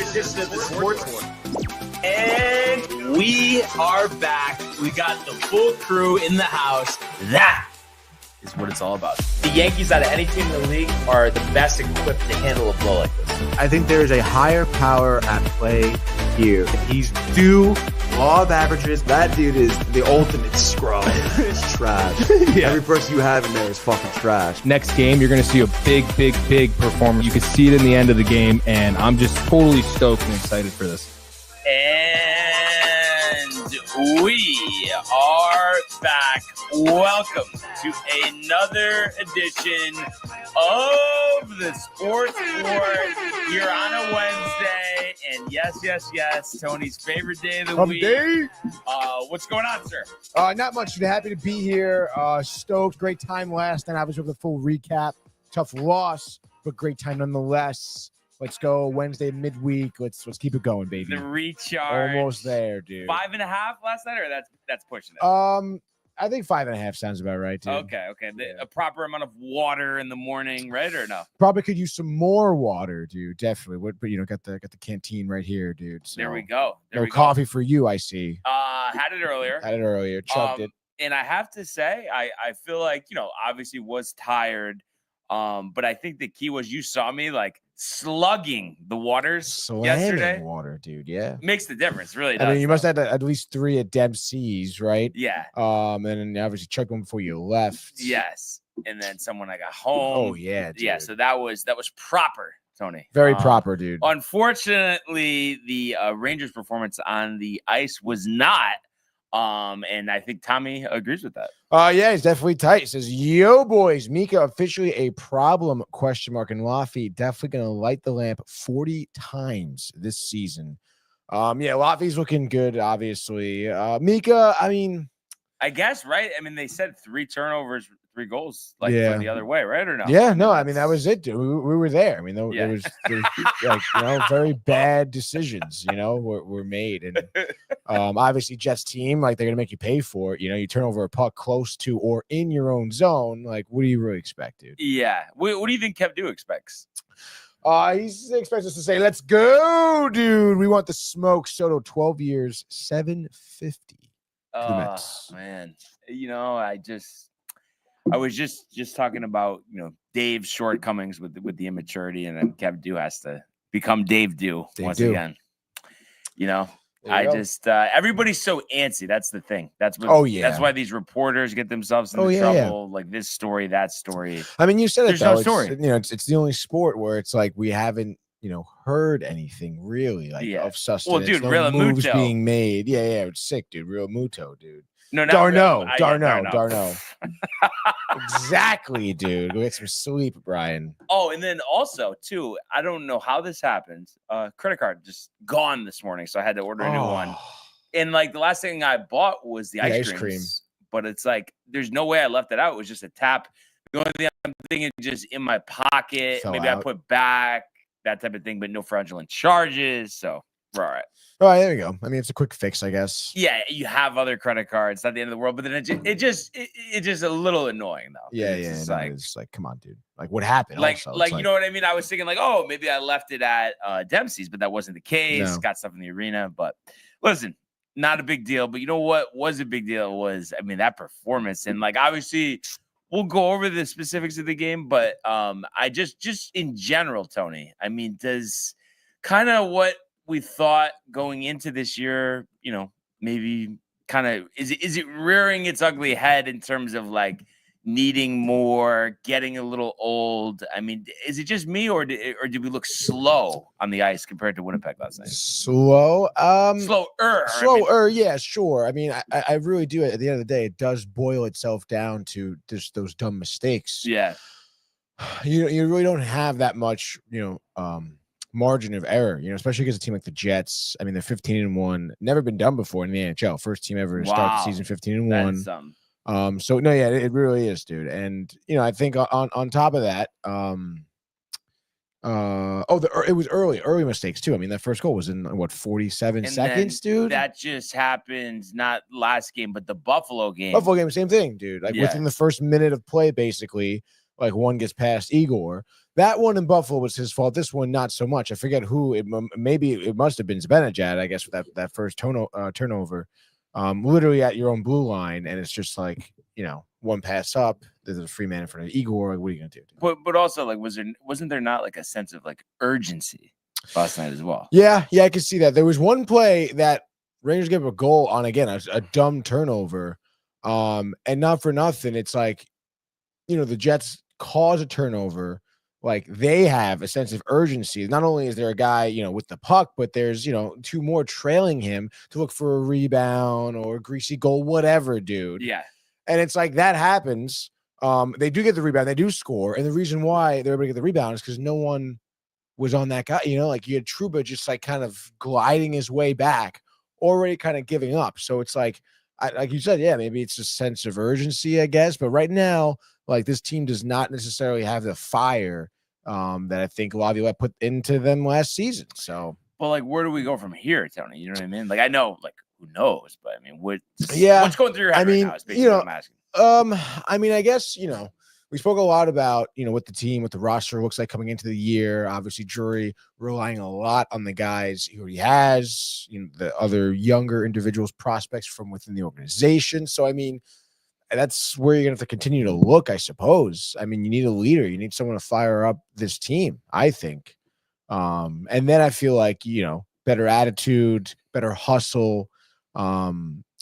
edition of the Sports Corner. And we are back. We got the full crew in the house. That is what it's all about. The Yankees, out of any team in the league, are the best equipped to handle a blow like this. I think there is a higher power at play here. He's due law of averages. That dude is the ultimate scrub. It's trash. Yeah. Every person you have in there is fucking trash. Next game, you're going to see a big performance. You can see it in the end of the game, and I'm just totally stoked and excited for this. And we are back. Welcome to another edition of the Sports Court here on a Wednesday. And yes, Tony's favorite day of the week. What's going on, sir? Not much. Happy to be here. Stoked. Great time last night. I was with the full recap. Tough loss, but great time nonetheless. Let's go Wednesday midweek. Let's keep it going, baby. The recharge. Almost there, dude. 5.5 last night, or that's pushing it. I think 5.5 sounds about right, dude. Okay. A proper amount of water in the morning, right, or no? Probably could use some more water, dude. Definitely. But got the canteen right here, dude. So. There we go. No coffee for you, I see. Had it earlier. Chugged it. And I have to say, I feel like, obviously was tired. But I think the key was you saw me like slugging the waters yesterday. Water, dude. Yeah. Makes the difference, really does. I mean, you must have had at least 3 at Dempsey's, right? Yeah. And then obviously chugged one before you left. Yes. And then someone I got home. Oh, yeah, dude. Yeah, so that was proper, Tony. Very proper, dude. Unfortunately, the Rangers' performance on the ice was not. And I think Tommy agrees with that. Yeah, he's definitely tight. He says, yo, boys, Mika officially a problem, ? And Laffy definitely going to light the lamp 40 times this season. Yeah, Laffy's looking good, obviously. Mika, I guess, right? I mean, they said 3 turnovers, 3 goals, like the other way, right? Or no? Yeah, no, I mean, that was it, dude. We were there. I mean, there was like, very bad decisions, were made. And obviously, Jets team, like, they're going to make you pay for it. You turn over a puck close to or in your own zone. Like, what do you really expect, dude? Yeah. What do you think Kev Dew expects? He expects us to say, let's go, dude. We want the smoke. Soto, 12 years, $750. Oh, man. I was just talking about, Dave's shortcomings with the immaturity, and then Kev Dew has to become Dave Dew once again. Everybody's so antsy. That's the thing. That's why these reporters get themselves into trouble. Like this story, that story. I mean, you said there's no story. It's the only sport where it's like we haven't heard anything really of sustenance. Well, dude, no Real moves Muto being made. Yeah, it's sick, dude. Real Muto, dude. No, Darno. Exactly, dude. Go get some sleep, Brian. Oh, and then also too, I don't know how this happened. Credit card just gone this morning, so I had to order a new one. And like the last thing I bought was the ice cream. But it's like there's no way I left it out. It was just a tap. The only thing I'm thinking is just in my pocket. Maybe I put back that type of thing, but no fraudulent charges. So we're all right. All right, there we go. I mean, it's a quick fix, I guess. Yeah, you have other credit cards. Not the end of the world, but then it's just a little annoying though. Yeah. It's like, come on, dude. Like, what happened? Like, you know what I mean? I was thinking like, oh, maybe I left it at Dempsey's, but that wasn't the case. No. Got stuff in the arena, but listen, not a big deal. But you know what was a big deal was, I mean, that performance, and like obviously we'll go over the specifics of the game, but I just in general, Tony. I mean, does kind of what we thought going into this year, maybe kind of is it rearing its ugly head in terms of like needing more, getting a little old? I mean, is it just me or did we look slow on the ice compared to Winnipeg last night? Slower. Yeah, sure. I mean, I really do. At the end of the day, it does boil itself down to just those dumb mistakes. Yeah. You really don't have that much, margin of error, especially against a team like the Jets. I mean, they're 15-1, never been done before in the NHL. First team ever to start the season 15-1. So no, yeah, it really is, dude. And I think on top of that, it was early mistakes too. I mean, that first goal was in 47 seconds, dude. That just happened not last game, but the Buffalo game. Same thing, dude. Like within the first minute of play, basically. like one gets past Igor. That one in Buffalo was his fault. This one, not so much. I forget who. Maybe it must have been Zibanejad, I guess, with that first turnover. Literally at your own blue line, and it's just like, one pass up. There's a free man in front of Igor. Like, what are you gonna do? But also, like, wasn't there not like a sense of like urgency last night as well? Yeah, I can see that. There was one play that Rangers gave a goal on, again, a dumb turnover. And not for nothing, it's like, the Jets cause a turnover. Like, they have a sense of urgency. Not only is there a guy, with the puck, but there's, two more trailing him to look for a rebound or a greasy goal, whatever, dude. Yeah. And it's like that happens. They do get the rebound. They do score. And the reason why they're able to get the rebound is because no one was on that guy. Like, you had Trouba just like kind of gliding his way back, already kind of giving up. So it's like, like you said, yeah, maybe it's a sense of urgency, I guess. But right now, like, this team does not necessarily have the fire that I think Laviolette put into them last season. So, well, like, where do we go from here, Tony? You know what I mean? Like, I know, like, who knows? But I mean, what's going through your head right now? Is basically what I'm asking. I mean, I guess, we spoke a lot about, what the team, what the roster looks like coming into the year. Obviously, Drury relying a lot on the guys he already has, the other younger individuals, prospects from within the organization. So, I mean, that's where you're going to have to continue to look, I suppose. I mean, you need a leader. You need someone to fire up this team, I think. And then I feel like, better attitude, better hustle.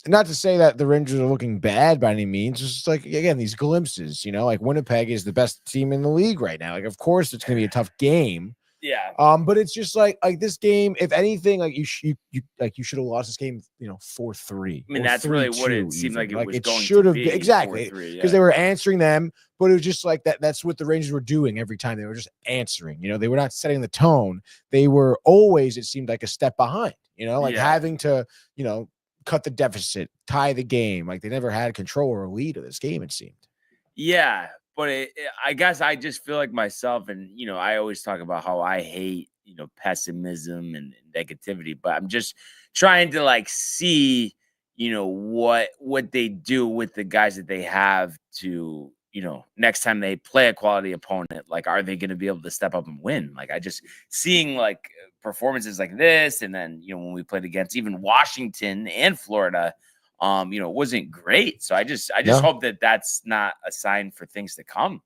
Not to say that the Rangers are looking bad by any means. It's just like, again, these glimpses, like Winnipeg is the best team in the league right now. Like, of course, it's going to be a tough game. Yeah. But it's just like this game, if anything, like you should have lost this game, 4-3. I mean, that's really what it seemed like it should have been. Exactly. Because they were answering them, but it was just like that. That's what the Rangers were doing every time. They were just answering, they were not setting the tone. They were always, it seemed like, a step behind, having to, cut the deficit, tie the game. Like, they never had control or a lead of this game, it seemed. Yeah. But I guess I just feel like myself, and, I always talk about how I hate, pessimism and negativity, but I'm just trying to like see, what they do with the guys that they have to, next time they play a quality opponent, like, are they going to be able to step up and win? Like, I just seeing like performances like this. And then, when we played against even Washington and Florida, wasn't great. So I just hope that that's not a sign for things to come.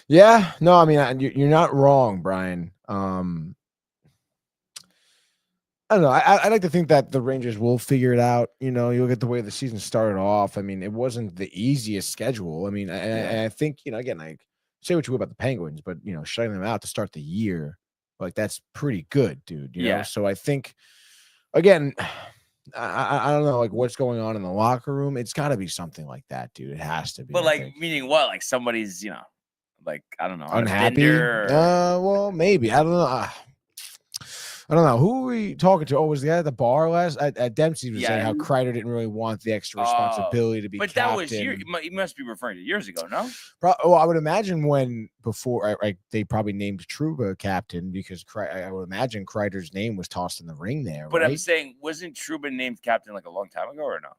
Yeah, no, I mean, you're not wrong, Brian. I don't know. I like to think that the Rangers will figure it out. You look at the way the season started off. I mean, it wasn't the easiest schedule. I mean, I think, again, like, say what you will about the Penguins, but, shutting them out to start the year, like, that's pretty good, dude. You know? So I think, again, I don't know, like, what's going on in the locker room. It's got to be something like that, dude. It has to be. But like, meaning what? Like, somebody's, like, I don't know, unhappy. Well, maybe. I don't know. I don't know. Who were we talking to? Oh, was the guy at the bar last? At Dempsey was saying how Kreider didn't really want the extra responsibility to be captain. That was you must be referring to years ago, no? Well, I would imagine before they probably named Trouba captain, because I would imagine Kreider's name was tossed in the ring there. But right? I'm saying, wasn't Trouba named captain like a long time ago or no?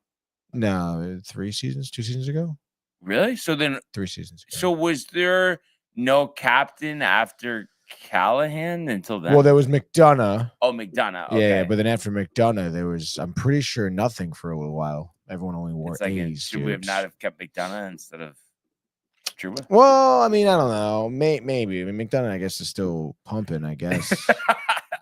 No, 2 seasons ago. Really? So then 3 seasons ago. So was there no captain after Callahan until then? Well, there was McDonough. Oh, McDonough. Okay. Yeah, but then after McDonough, there was, I'm pretty sure, nothing for a little while. Everyone only wore A's. Should we have not have kept McDonough instead of Trouba? Well, I mean, I don't know. Maybe. I mean, McDonough, I guess, is still pumping, I guess.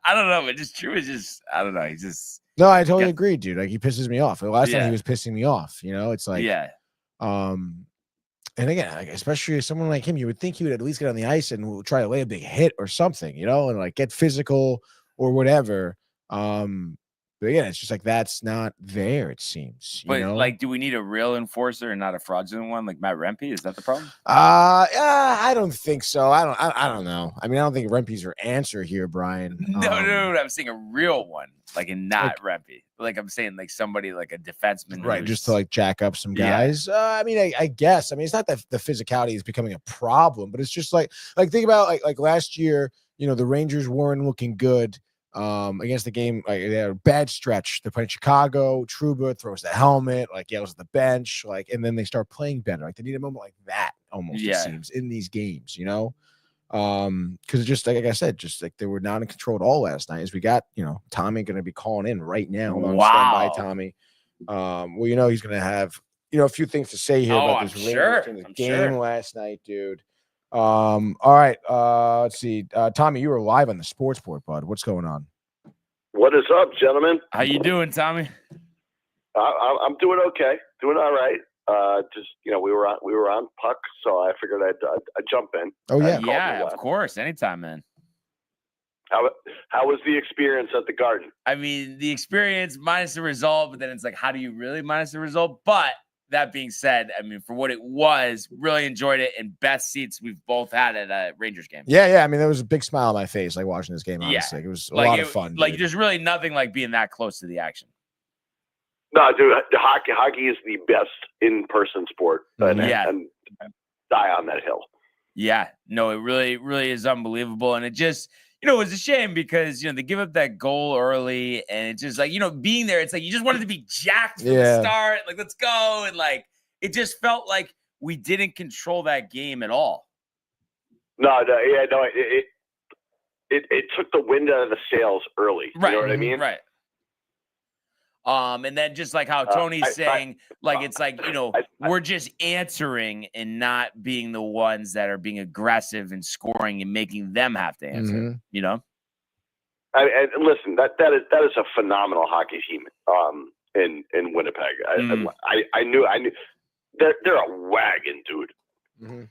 I don't know, but just Trouba just, I don't know. He's just. No, I totally agree, dude. Like, he pisses me off. The last time he was pissing me off, it's like. Yeah. And again, like, especially someone like him, you would think he would at least get on the ice and try to lay a big hit or something, and like get physical or whatever. But again, it's just like that's not there, it seems. But like, do we need a real enforcer and not a fraudulent one like Matt Rempe? Is that the problem? I don't think so. I don't know. I mean, I don't think Rempe's your answer here, Brian. No. I'm saying a real one, like, and not Rempe. Like, I'm saying like somebody like a defenseman, right? Just to like jack up some guys. I mean, I guess. I mean, it's not that the physicality is becoming a problem, but it's just like think about like last year. The Rangers weren't looking good. Against the game, like they had a bad stretch. They're playing Chicago. Trouba throws the helmet, like yells at the bench, like, and then they start playing better. Like, they need a moment like that. almost, it seems, in these games, you know? Because just like I said, just like they were not in control at all last night. As we got, you know, Tommy going to be calling in right now. Hold on, stand by, Tommy. Well, you know, he's going to have, you know, a few things to say here about this game last night, dude. All right, let's see. Tommy, you were live on the sports board, bud. What's going on? What is up, gentlemen? How you doing, Tommy? I'm doing okay, doing all right. Just, you know, we were on puck, so I figured I'd jump in. Oh yeah, yeah, of course, anytime, man. How was the experience at the Garden? I mean, the experience minus the result, but then it's like, how do you really minus the result? But that being said, I mean, for what it was, really enjoyed it, and best seats we've both had at a Rangers game. Yeah. I mean, there was a big smile on my face, like watching this game. Honestly, it was a lot of fun. Like, there's really nothing like being that close to the action. No, dude, hockey is the best in-person sport, and die on that hill. Yeah, no, it really, really is unbelievable, and it just, you know, it was a shame because, you know, they give up that goal early, and it's just like, you know, being there, it's like you just wanted to be jacked from the start, like let's go, and like it just felt like we didn't control that game at all. It took the wind out of the sails early. Right, you know what I mean? Right. And then just like how Tony's saying, like, it's like, you know, we're just answering and not being the ones that are being aggressive and scoring and making them have to answer, you know? And listen, that is a phenomenal hockey team in Winnipeg. I knew they're a wagon, dude. Mm-hmm.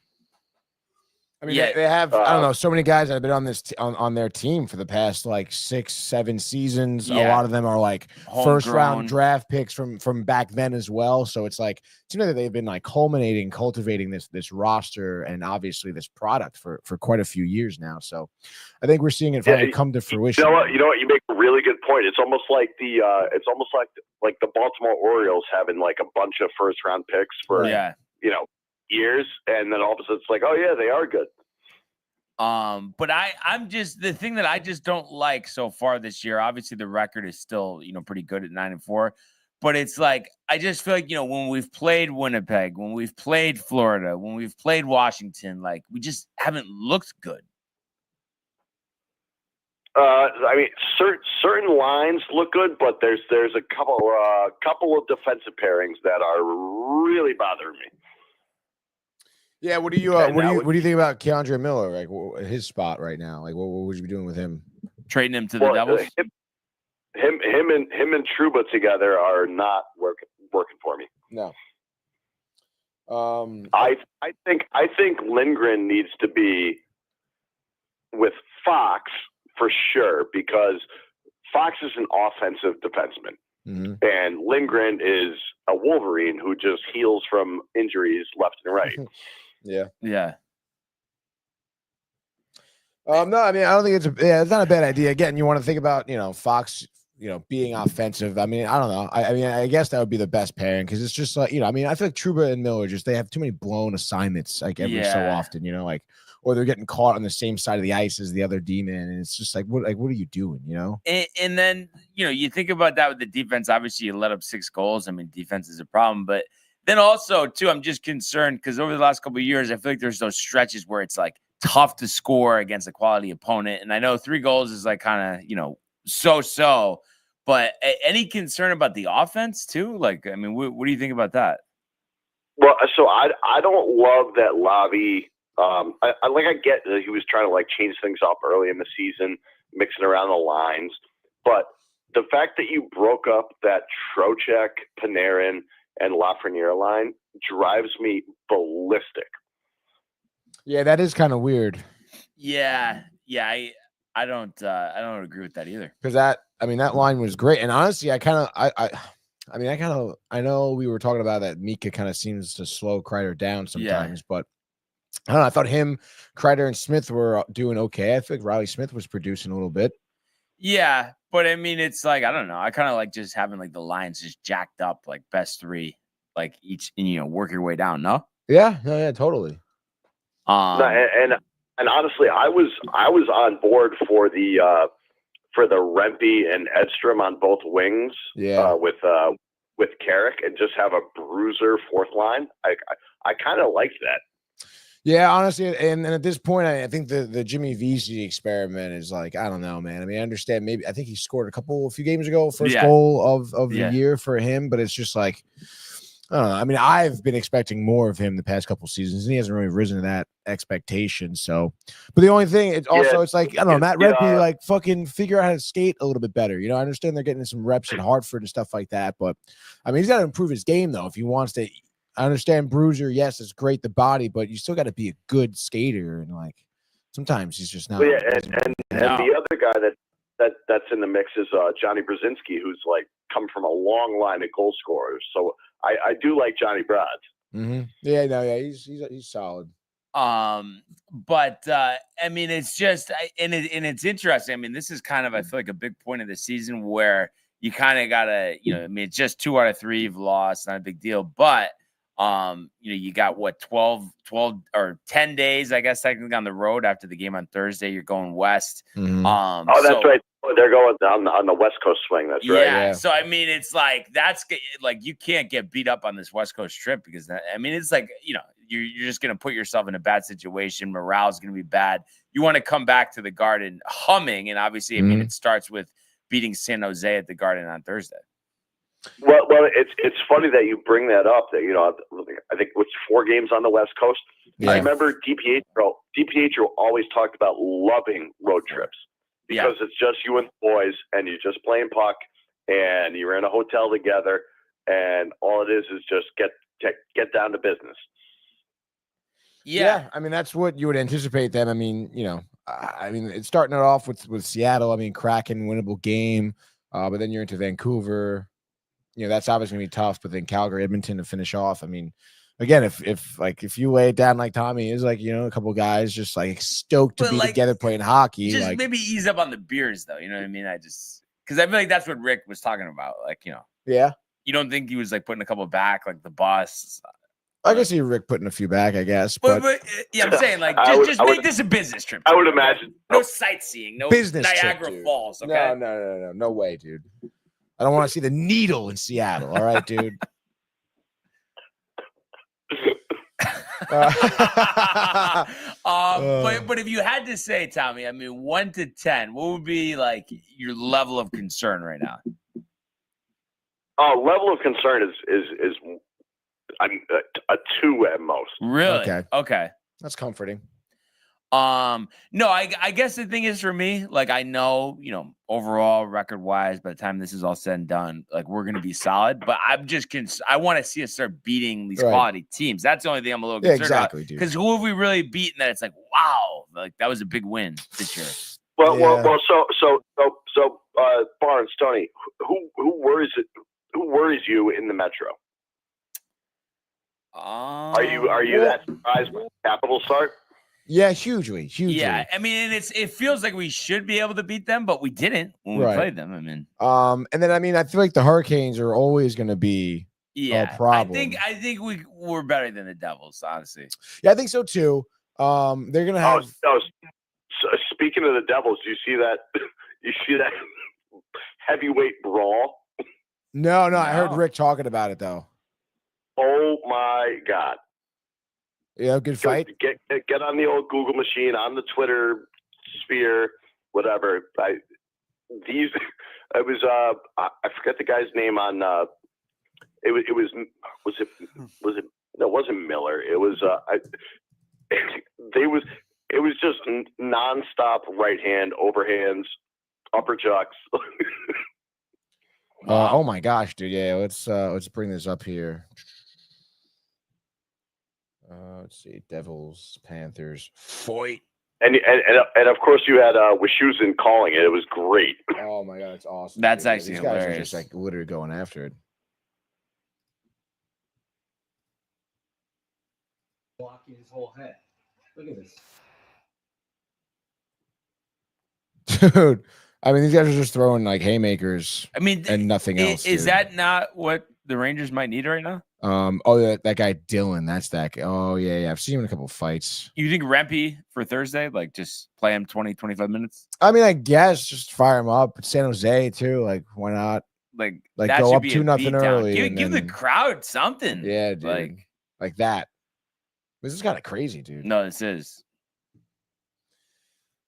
I mean, they have, I don't know, so many guys that have been on this on their team for the past like 6-7 seasons. A lot of them are like first round draft picks from back then as well. So it's like, you know, that they've been like cultivating this roster and obviously this product for quite a few years now. So I think we're seeing it finally come to fruition. You know what? You make a really good point. It's almost like the Baltimore Orioles having like a bunch of first round picks for you know, years, and then all of a sudden it's like, oh yeah, they are good. But I'm just, the thing that I just don't like so far this year, obviously the record is still, you know, pretty good at 9-4, but it's like, I just feel like, you know, when we've played Winnipeg, when we've played Florida, when we've played Washington, like we just haven't looked good. I mean, certain lines look good, but there's a couple of defensive pairings that are really bothering me. Yeah, what do you think about Keandre Miller? Like his spot right now? Like, what would you be doing with him? Trading him to the Devils. Him and Trouba together are not working for me. No. I think Lindgren needs to be with Fox for sure, because Fox is an offensive defenseman. Mm-hmm. And Lindgren is a Wolverine who just heals from injuries left and right. Yeah. No, I mean, I don't think it's not a bad idea. Again, you want to think about, you know, Fox, you know, being offensive. I mean, I don't know. I mean, I guess that would be the best pairing, because it's just like, you know, I mean, I feel like Trouba and Miller they have too many blown assignments like every so often, you know, like, or they're getting caught on the same side of the ice as the other D-man, and it's just like, what are you doing, you know? And then, you know, you think about that with the defense. Obviously, you let up 6 goals. I mean, defense is a problem, but then also too, I'm just concerned because over the last couple of years, I feel like there's those stretches where it's like tough to score against a quality opponent, and I know 3 goals is like kind of, you know, so. But any concern about the offense too? Like, I mean, what do you think about that? Well, so I don't love that Lavi. I get that he was trying to like change things up early in the season, mixing around the lines, but the fact that you broke up that Trocheck, Panarin, and Lafreniere line drives me ballistic. Yeah, that is kind of weird. Yeah, I don't agree with that either. Because that line was great, and honestly, I know we were talking about that. Mika kind of seems to slow Kreider down sometimes, but I don't know. I thought Kreider, and Smith were doing okay. I think Riley Smith was producing a little bit. Yeah, but I mean, it's like, I don't know. I kind of like just having like the lines just jacked up, like best 3, like each, and, you know, work your way down. No. Yeah, totally. And honestly, I was on board for the Rempe and Edstrom on both wings. Yeah. With Carrick, and just have a bruiser 4th line. I kind of like that. Yeah, honestly, and at this point, I think the Jimmy VC experiment is like, I don't know, man. I mean, I understand. Maybe I think he scored a few games ago, first goal of the year for him, but it's just like, I don't know. I mean, I've been expecting more of him the past couple seasons, and he hasn't really risen to that expectation. So, but the only thing, it's like, I don't know, Matt Redby, like fucking figure out how to skate a little bit better. You know, I understand they're getting some reps at Hartford and stuff like that, but I mean, he's got to improve his game though if he wants to. I understand Bruiser, yes, it's great the body, but you still got to be a good skater, and like sometimes he's just not. Well, yeah, and the other guy that's in the mix is Johnny Brzezinski, who's like come from a long line of goal scorers. So I do like Johnny Brad. Mm-hmm. Yeah, he's solid. But I mean, it's just and it's interesting. I mean, this is kind of I feel like a big point of the season where you kind of gotta, I mean, it's just 2 out of 3 you've lost, not a big deal, but. You got what 12 or 10 days, I guess, technically on the road after the game on Thursday. You're going west. Mm-hmm. That's right. They're going on the West Coast swing. That's right. Yeah. So I mean, it's like you can't get beat up on this West Coast trip because I mean, it's like you're just gonna put yourself in a bad situation. Morale's gonna be bad. You want to come back to the Garden humming, and obviously, I mean, it starts with beating San Jose at the Garden on Thursday. Well, it's funny that you bring that up. That I think it's 4 games on the West Coast. Yeah. I remember DiPietro always talked about loving road trips because it's just you and the boys, and you're just playing puck, and you're in a hotel together, and all it is just get down to business. Yeah, I mean that's what you would anticipate them. I mean, it's starting it off with Seattle. I mean, cracking winnable game, but then you're into Vancouver. That's obviously gonna be tough, but then Calgary, Edmonton to finish off. I mean, again, if you lay it down like Tommy is, like, a couple guys just like stoked to be together playing hockey. Just maybe ease up on the beers though. You know what I mean? Because I feel like that's what Rick was talking about. Like, Yeah. You don't think he was like putting a couple back, like the bus? I can see Rick putting a few back, I guess. But yeah, I'm saying like just make this a business trip. I would imagine. No sightseeing, no business Niagara trip, Falls. Okay. No way, dude. I don't want to see the needle in Seattle. All right, dude. But if you had to say, Tommy, I mean, 1 to 10, what would be like your level of concern right now? Level of concern is I'm a 2 at most. Really? Okay. That's comforting. No, I guess the thing is for me, like, I know, overall record wise, by the time this is all said and done, like, we're going to be solid, but I'm just, I want to see us start beating these quality teams. That's the only thing I'm a little concerned about. Because who have we really beaten that it's like, wow, like that was a big win this year. Well, so Barnes, Tony, who worries you in the Metro? Are you that surprised by the Capitals start? Yeah, hugely. Yeah, I mean, and it feels like we should be able to beat them, but we didn't when we played them. I mean, and then I feel like the Hurricanes are always going to be a problem. I think we're better than the Devils, honestly. Yeah, I think so too. They're going to have. So speaking of the Devils, do you see that? You see that heavyweight brawl? No, I heard Rick talking about it though. Oh my God. Yeah, good fight. Get on the old Google machine, on the Twitter sphere, whatever. I forget the guy's name on. It wasn't Miller. It was it was just nonstop right hand, overhands, upper jacks. Oh my gosh, dude! Yeah, let's bring this up here. Let's see, Devils, Panthers, fight. And of course you had Wischusen calling it. It was great. Oh my God, it's awesome. That's actually these hilarious. Guys are just like literally going after it. Blocking his whole head. Look at this. Dude, I mean, these guys are just throwing like haymakers. I mean, and nothing else. Is that not what the Rangers might need right now? That guy Dylan, that's that guy. Oh yeah, I've seen him in a couple of fights. You think Rempe for Thursday, like just play him 20-25 minutes? I mean, I guess just fire him up. It's San Jose too, like why not? Like go up 2-0 early. Give the crowd something. Yeah, dude. Like that. This is kind of crazy, dude. No, this is.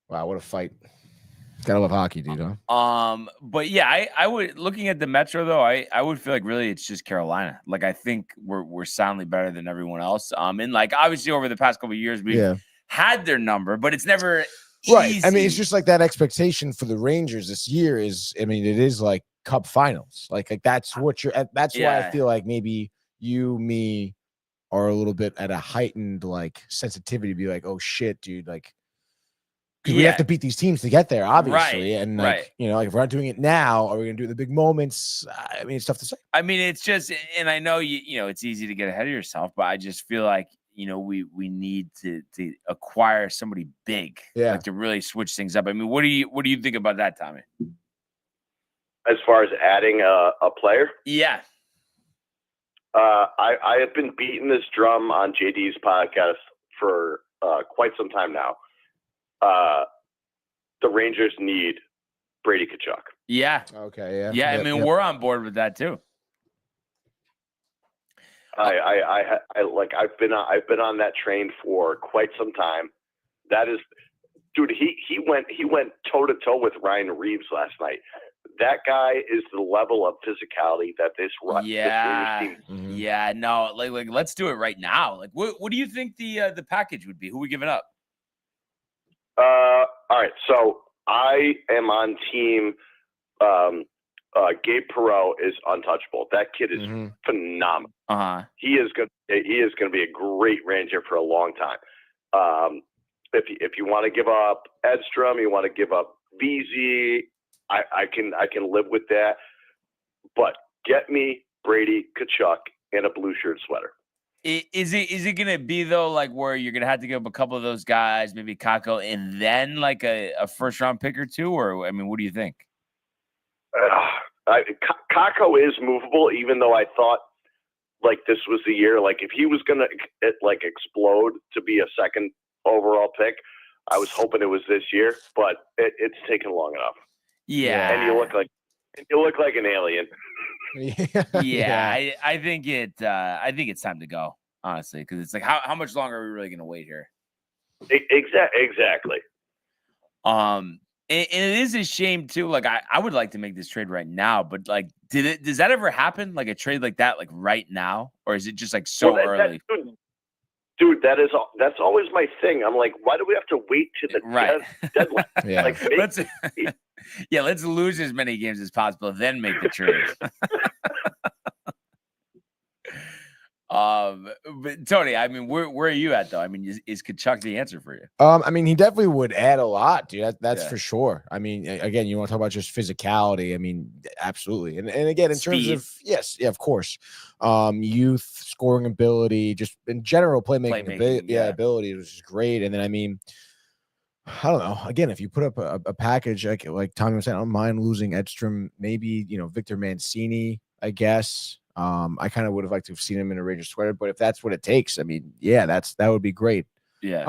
Wow, what a fight. Gotta love hockey, dude, huh? But yeah, I would, looking at the Metro though, I would feel like really it's just Carolina. Like I think we're soundly better than everyone else. And like obviously over the past couple of years we've had their number, but it's never right. easy. I mean, it's just like that expectation for the Rangers this year is, I mean, it is like Cup Finals. Like that's what you're at. That's why I feel like maybe you, me are a little bit at a heightened like sensitivity to be like, oh shit, dude, like because we have to beat these teams to get there, obviously. And like, you know, like if we're not doing it now, are we gonna do the big moments? I mean, it's tough to say. I mean, it's just, and I know you know it's easy to get ahead of yourself, but I just feel like you know we need to acquire somebody big, like to really switch things up. I mean, what do you think about that, Tommy? As far as adding a player, yeah. I have been beating this drum on JD's podcast for quite some time now. The Rangers need Brady Tkachuk. Yeah. Okay. Yeah. Yeah. I mean, we're on board with that too. I've been on that train for quite some time. That is, dude. He went toe to toe with Ryan Reeves last night. That guy is the level of physicality that this Rangers team. Mm-hmm. Yeah. No. Like let's do it right now. Like, what do you think the package would be? Who are we giving up? All right, so I am on team. Gabe Perreault is untouchable. That kid is phenomenal. He is going to be a great Ranger for a long time. If you want to give up Edstrom, you want to give up VZ, I can live with that. But get me Brady Tkachuk in a blue shirt sweater. Is it gonna be though like where you're gonna have to give up a couple of those guys, maybe Kako, and then like a first round pick or two, or I mean, what do you think? Kako is movable, even though I thought like this was the year. Like if he was gonna like explode to be a second overall pick, I was hoping it was this year, but it's taken long enough. Yeah, and you look like an alien. I think it's time to go, honestly, because it's like how much longer are we really gonna wait here? Exactly. And it is a shame too. Like I would like to make this trade right now, but like, does that ever happen? Like a trade like that, like right now, or is it just like so early? Dude, that's always my thing. I'm like, why do we have to wait to the deadline? Like, let's lose as many games as possible, then make the trade. But Tony, I mean, where are you at though? I mean, is Tkachuk the answer for you? I mean, he definitely would add a lot, dude. That's for sure. I mean, again, you want to talk about just physicality. I mean, absolutely. And again, in terms of of course, youth, scoring ability, just in general playmaking ability, which is great. And then I mean, I don't know. Again, if you put up a package like Tommy was saying, I don't mind losing Edstrom, maybe Victor Mancini, I guess. I kind of would have liked to have seen him in a Rangers sweater, but if that's what it takes, I mean, that would be great. Yeah.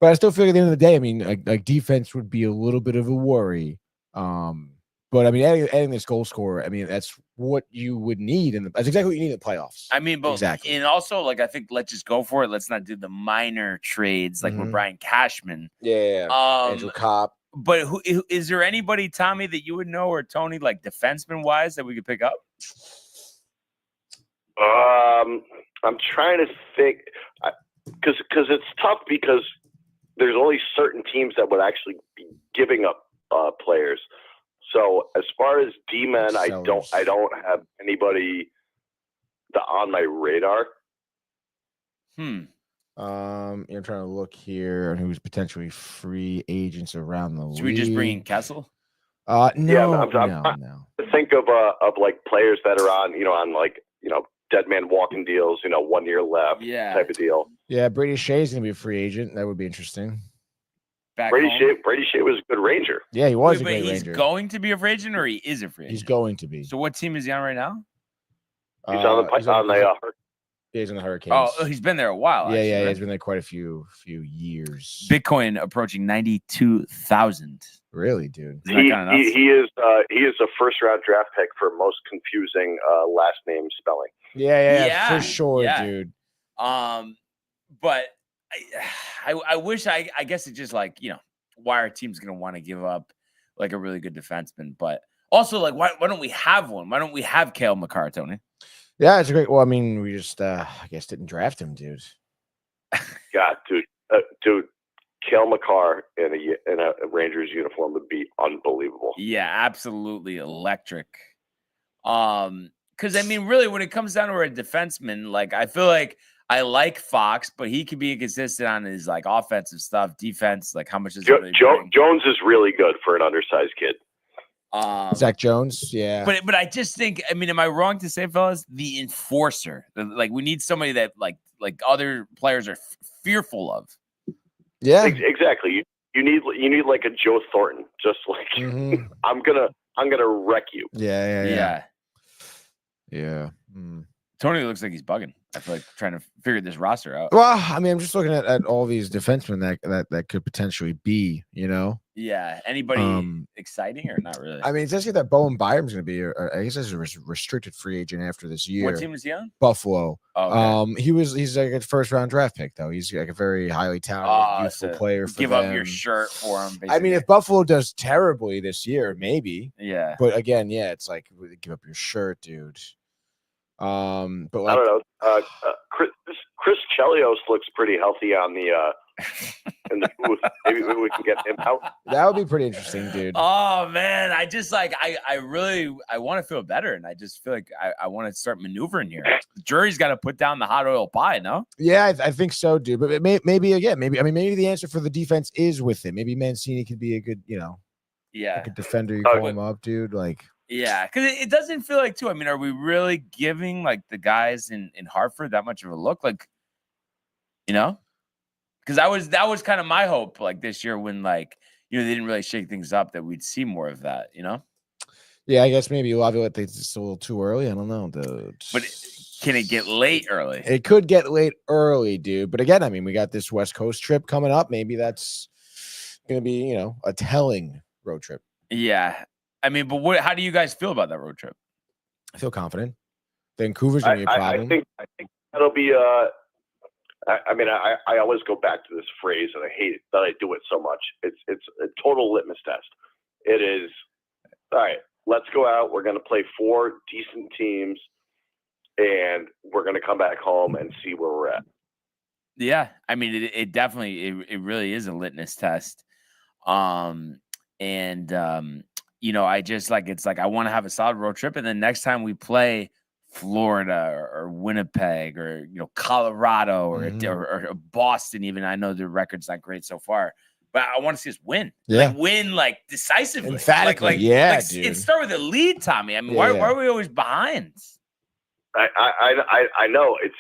But I still feel at the end of the day, I mean, like defense would be a little bit of a worry. But I mean, adding this goal scorer, I mean, that's what you would need, and that's exactly what you need in the playoffs. I mean, exactly. And also, like, I think let's just go for it. Let's not do the minor trades like with Brian Cashman. Yeah. Andrew Copp. But who is there anybody, Tommy, that you would know, or Tony, like defenseman wise, that we could pick up? I'm trying to think, because it's tough because there's only certain teams that would actually be giving up players. So as far as D-men, I don't have anybody on my radar. You're trying to look here on who's potentially free agents around the league. Should we just bring in Kessel? No. Think of like players that are on dead man walking deals, 1 year left, type of deal. Yeah, Brady Shea's gonna be a free agent. That would be interesting. Brady Shea was a good Ranger. Yeah, he was a great Ranger. He's going to be a free agent, or he is a free agent? He's going to be. So what team is he on right now? He's on the He's on the Hurricanes. Oh, he's been there a while. Yeah, actually, right? He's been there quite a few years. Bitcoin approaching 92,000. Really, dude? He is a first round draft pick for most confusing last name spelling. Yeah, for sure, dude. but I wish I guess it's just like, why our team's going to want to give up like a really good defenseman. But also, like, why don't we have one? Why don't we have Cale Makar, Tony? Yeah, it's a great. Well, I mean, we just, I guess, didn't draft him, dude. God, dude, Cale Makar in a Rangers uniform would be unbelievable. Yeah, absolutely electric. Because I mean, really, when it comes down to a defenseman, like I feel like I like Fox, but he can be inconsistent on his like offensive stuff, defense. Like how much is Jones is really good for an undersized kid. Zach Jones, yeah. But I just think, I mean, am I wrong to say, fellas, the enforcer? Like we need somebody that like other players are fearful of. Yeah, exactly. You need like a Joe Thornton, just like I'm gonna wreck you. Yeah. Tony looks like he's bugging. I feel like trying to figure this roster out. Well, I mean, I'm just looking at all these defensemen that could potentially be, Yeah. Anybody exciting or not really? I mean, it says here that Bowen Byram's going to be, I guess, as a restricted free agent after this year. What team is he on? Buffalo. Oh, okay. He's like a first round draft pick though. He's like a very highly talented, youthful player. For give them. Up your shirt for him. Basically. I mean, if Buffalo does terribly this year, maybe. Yeah. But again, yeah, it's like give up your shirt, dude. But like, I don't know. Chris Chelios looks pretty healthy on the in the booth. Maybe we can get him out. That would be pretty interesting, dude. Oh man, I just like I really want to feel better, and I just feel like I want to start maneuvering here. The jury's got to put down the hot oil pie, no? Yeah, I think so, dude. But maybe the answer for the defense is with him. Maybe Mancini could be a good, like a defender. You call him up, dude. Like. Yeah, because it doesn't feel like too. I mean, are we really giving like the guys in Hartford that much of a look? Like, because that was kind of my hope. Like this year, when they didn't really shake things up, that we'd see more of that. Yeah, I guess maybe Laviolette it's a little too early. I don't know, dude. But can it get late early? It could get late early, dude. But again, I mean, we got this West Coast trip coming up. Maybe that's going to be a telling road trip. Yeah. I mean, but how do you guys feel about that road trip? I feel confident. Vancouver's gonna be a problem. I think that'll be. I mean, I always go back to this phrase, and I hate it that I do it so much. It's a total litmus test. It is all right. Let's go out. We're going to play 4 decent teams, and we're going to come back home and see where we're at. Yeah, I mean, it definitely it really is a litmus test. I just like it's like I want to have a solid road trip, and then next time we play Florida or Winnipeg or Colorado or Boston, even I know the record's not great so far, but I want to see us win. Yeah, win like decisively, emphatically. It start with a lead, Tommy. I mean, why are we always behind? I know it's.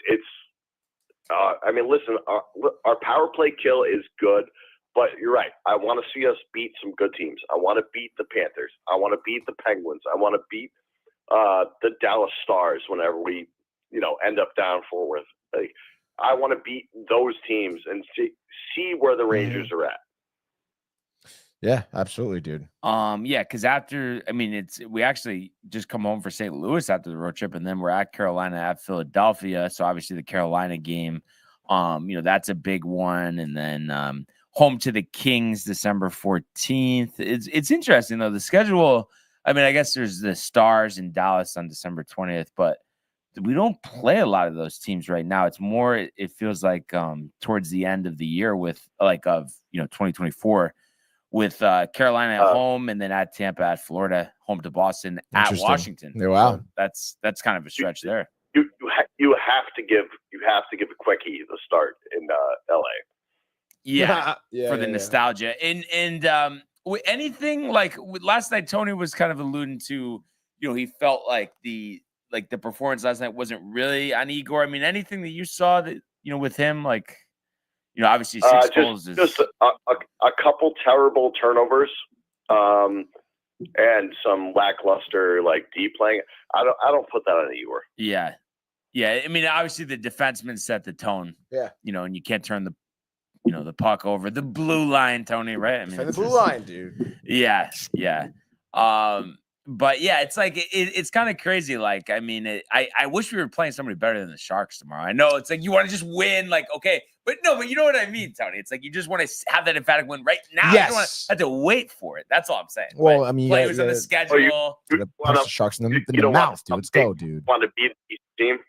I mean, listen, our power play kill is good. But you're right. I want to see us beat some good teams. I want to beat the Panthers. I want to beat the Penguins. I want to beat the Dallas Stars whenever we, end up down Fort Worth. Like, I want to beat those teams and see where the Rangers are at. Yeah, absolutely, dude. Yeah, because we actually just come home for St. Louis after the road trip, and then we're at Carolina, at Philadelphia. So obviously the Carolina game, that's a big one, and then home to the Kings December 14th. It's interesting though. The schedule, I mean, I guess there's the Stars in Dallas on December 20th, but we don't play a lot of those teams right now. It's more, it feels like towards the end of the year with 2024 with Carolina at home, and then at Tampa, at Florida, home to Boston, at Washington. Yeah, wow. So that's kind of a stretch there. You have to give a quickie the start in LA. Yeah, for the nostalgia. And anything like last night, Tony was kind of alluding to, he felt like the performance last night wasn't really on Igor. I mean, anything that you saw that, with him, like, obviously 6 goals is just a couple terrible turnovers, and some lackluster deep playing. I don't put that on Igor. Yeah. Yeah. I mean, obviously the defenseman set the tone. Yeah. And you can't turn the puck over the blue line, Tony, right? I mean, the blue line, dude. Yeah. But yeah, it's like it's kind of crazy. Like, I mean, I wish we were playing somebody better than the Sharks tomorrow. I know it's like you want to just win, like, okay, but no, but you know what I mean, Tony. It's like you just want to have that emphatic win right now. Yes. You don't want to have to wait for it. That's all I'm saying. Well, But I mean, players on the schedule. Punch the Sharks in the mouth, dude. Let's go, dude. Want to beat the team?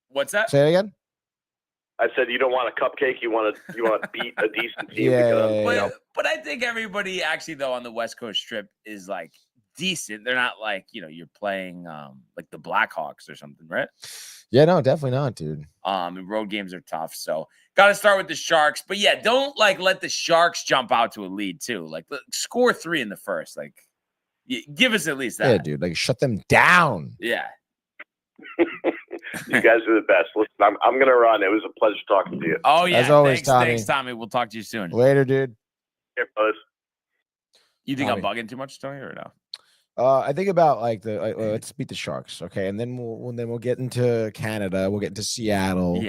What's that? Say it again. I said you don't want a cupcake. You want to beat a decent team. But I think everybody actually though on the West Coast Strip is like decent. They're not like, you're playing like the Blackhawks or something, right? Yeah, no, definitely not, dude. And road games are tough. So got to start with the Sharks. But yeah, don't like let the Sharks jump out to a lead too. Like score 3 in the first. Like give us at least that. Yeah, dude. Like shut them down. Yeah. You guys are the best. Listen, I'm gonna run. It was a pleasure talking to you. Oh yeah, as always, Tommy. Thanks, Tommy. We'll talk to you soon. Later, dude. Here, fellas. You think I'm bugging too much, Tony, or no? I think about like let's beat the Sharks, okay, and then we'll get into Canada, we'll get into Seattle,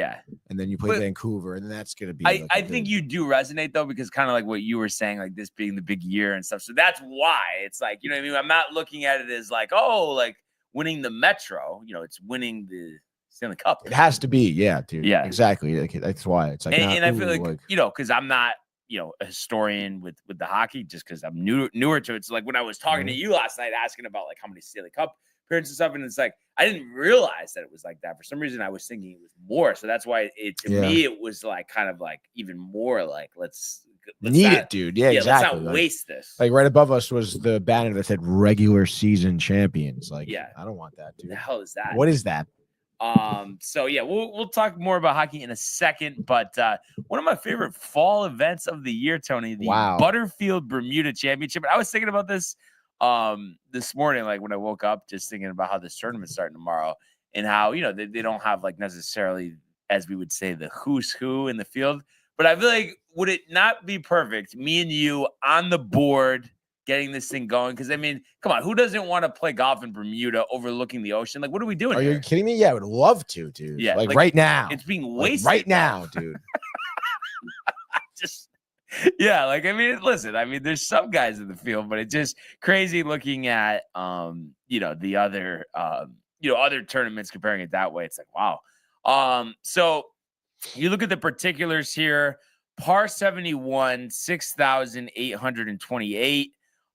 and then you play Vancouver, and then that's gonna be. I think you do resonate though, because kind of like what you were saying, like this being the big year and stuff. So that's why it's like, you know what I mean. I'm not looking at it as like, oh, like winning the Metro. It's winning the Stanley Cup. It has to be, yeah, dude. Yeah, exactly. Like, that's why it's like, and I feel like because I'm not. A historian with the hockey, just because I'm newer to it. So like when I was talking to you last night, asking about like how many Stanley Cup appearances and stuff, and it's like I didn't realize that it was like that. For some reason, I was thinking it was more. So that's why to me it was like kind of like even more like let's need it, dude. Yeah, exactly. Let's not waste this. Like right above us was the banner that said regular season champions. Like, I don't want that, dude. What the hell is that? What is that? So yeah, we'll talk more about hockey in a second, but one of my favorite fall events of the year, Tony, the Butterfield Bermuda Championship. And I was thinking about this this morning, like when I woke up, just thinking about how this tournament's starting tomorrow and how they don't have like necessarily, as we would say, the who's who in the field. But I feel like, would it not be perfect, me and you on the board getting this thing going? Because I mean, come on, who doesn't want to play golf in Bermuda overlooking the ocean? Like, what are we doing? Are you kidding me? Yeah, I would love to, dude. Yeah, like right now. It's being wasted right now, dude. Like I mean, listen, I mean, there's some guys in the field, but it's just crazy looking at the other other tournaments, comparing it that way. It's like, wow. So you look at the particulars here. Par 71, 6,828.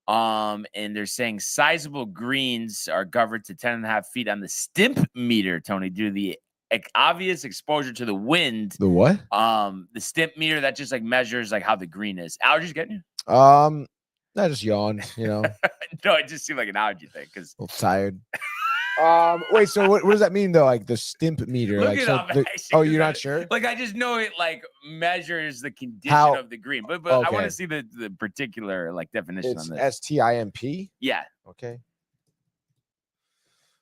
And they're saying sizable greens are governed to 10.5 feet on the stimp meter, Tony, due to the obvious exposure to the wind. The what? The stimp meter that just like measures like how the green is. Allergies getting you? I just yawned, No, it just seemed like an allergy thing because a little tired. Wait, so what does that mean though? Like the stimp meter? Look like, it so up, you're not sure? Like I just know it like measures the condition of the green, but I want to see the particular like definition on this. STIMP? Yeah. Okay.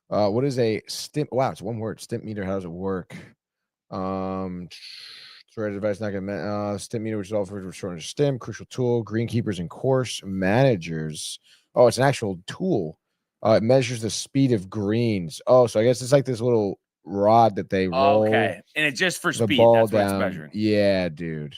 What is a stimp? Wow, it's one word. Stimp meter. How does it work? Storage device not gonna stimp meter, which is all for short stim, crucial tool, greenkeepers and course managers. Oh, it's an actual tool. It measures the speed of greens. Oh, so I guess it's like this little rod that they roll. Okay, and it's just for the speed. Ball That's down. what it's measuring. Yeah, dude.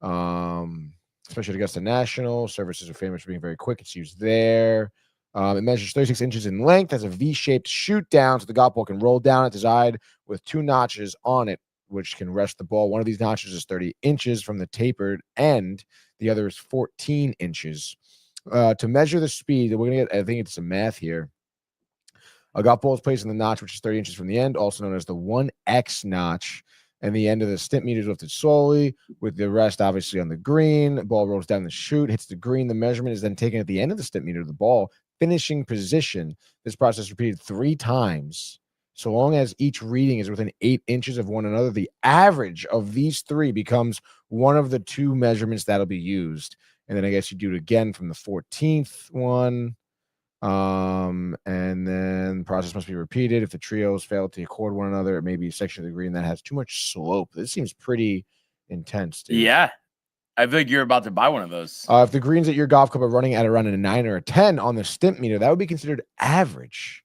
Especially against the National. Services are famous for being very quick. It's used there. It measures 36 inches in length, has a V-shaped shoot down, so the golf ball can roll down at the side with 2 notches on it, which can rest the ball. One of these notches is 30 inches from the tapered end. The other is 14 inches. To measure the speed, we're going to get, I think it's some math here. A golf ball is placed in the notch, which is 30 inches from the end, also known as the 1X notch. And the end of the stimp meter is lifted slowly, with the rest obviously on the green. The ball rolls down the chute, hits the green. The measurement is then taken at the end of the stimp meter of the ball, finishing position. This process is repeated 3 times. So long as each reading is within 8 inches of one another, the average of these 3 becomes one of the 2 measurements that'll be used. And then I guess you do it again from the 14th one. And then the process must be repeated. If the trios fail to accord one another, it may be a section of the green that has too much slope. This seems pretty intense, dude. Yeah. I feel like you're about to buy one of those. If the greens at your golf club are running at around a 9 or a 10 on the stimp meter, that would be considered average.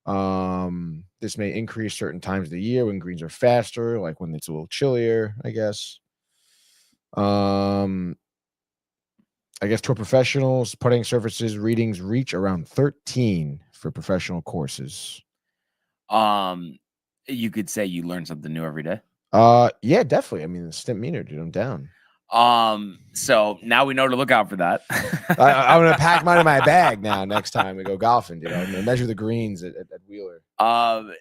This may increase certain times of the year when greens are faster, like when it's a little chillier, I guess. I guess tour professionals, putting surfaces readings reach around 13 for professional courses. You could say you learn something new every day. Yeah, definitely. I mean, the stimp meter, dude, I'm down. So now we know to look out for that. I'm gonna pack mine in my bag now. Next time we go golfing, dude, I'm gonna measure the greens at Wheeler.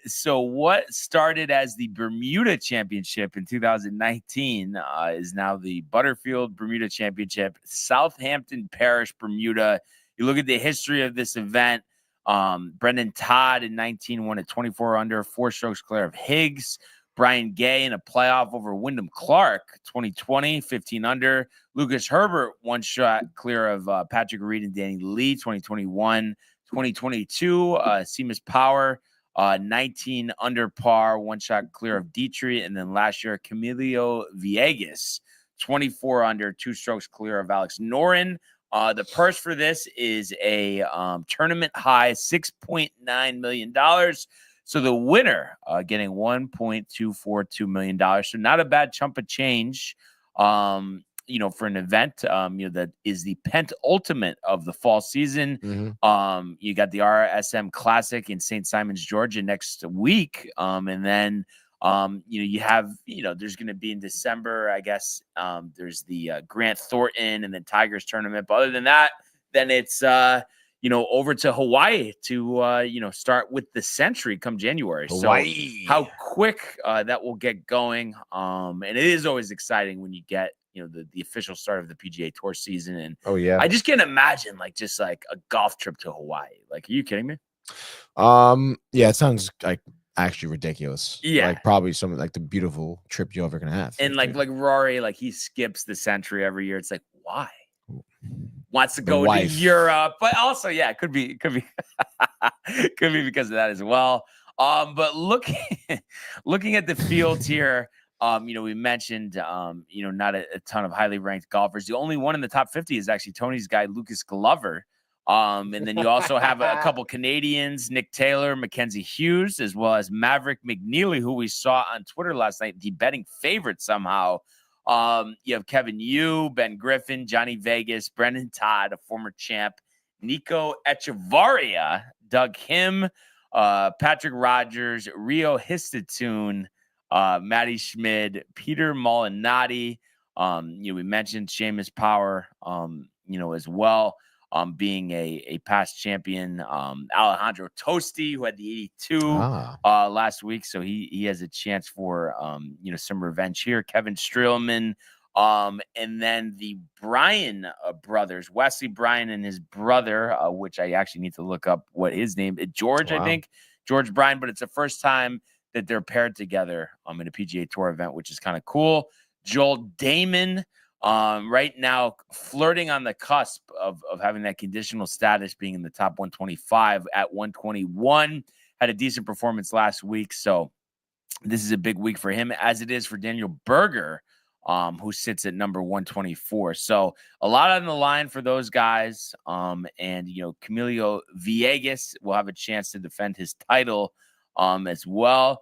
So what started as the Bermuda Championship in 2019 is now the Butterfield Bermuda Championship, Southampton Parish, Bermuda. You look at the history of this event. Brendan Todd in 19 won at 24 under, 4 strokes clear of Higgs. Brian Gay in a playoff over Wyndham Clark, 2020, 15 under. Lucas Herbert, 1 shot clear of Patrick Reed and Danny Lee, 2021. 2022, Seamus Power, 19 under par, 1 shot clear of Dietrich. And then last year, Camilo Villegas, 24 under, 2 strokes clear of Alex Noren. The purse for this is a tournament high $6.9 million. So the winner getting $1.242 million. So not a bad chunk of change, for an event, that is the penultimate of the fall season. Mm-hmm. You got the RSM Classic in St. Simons, Georgia next week. And then, you have, there's going to be in December, I guess, there's the Grant Thornton and then Tigers tournament. But other than that, then it's, over to Hawaii to, start with the Century come January. Hawaii. So how quick that will get going. And it is always exciting when you get, the official start of the PGA Tour season. And oh yeah, I just can't imagine just a golf trip to Hawaii. Are you kidding me? Yeah, it sounds like actually ridiculous. Yeah, probably something like the beautiful trip you're ever gonna have. And like Rory, he skips the Century every year. It's why? Wants to go to Europe, but also, yeah, it could be could be because of that as well. But looking at the fields here, we mentioned, not a ton of highly ranked golfers. The only one in the top 50 is actually Tony's guy, Lucas Glover. And then you also have a couple Canadians, Nick Taylor, Mackenzie Hughes, as well as Maverick McNeely, who we saw on Twitter last night, the betting favorite somehow. You have Kevin Yu, Ben Griffin, Johnny Vegas, Brendan Todd, a former champ, Nico Echevarria, Doug Him, Patrick Rogers, Rio Histatune, Matty Schmid, Peter Molinari. We mentioned Seamus Power, as well. Being a past champion, Alejandro Tosti, who had the 82 last week, so he has a chance for some revenge here. Kevin Streelman, and then the Bryan brothers, Wesley Bryan and his brother, which I actually need to look up what his name is. George, I think George Bryan, but it's the first time that they're paired together in a PGA Tour event, which is kind of cool. Joel Damon. Right now flirting on the cusp of having that conditional status, being in the top 125 at 121, had a decent performance last week. So this is a big week for him, as it is for Daniel Berger, who sits at number 124. So a lot on the line for those guys. And, Camilo Villegas will have a chance to defend his title, as well.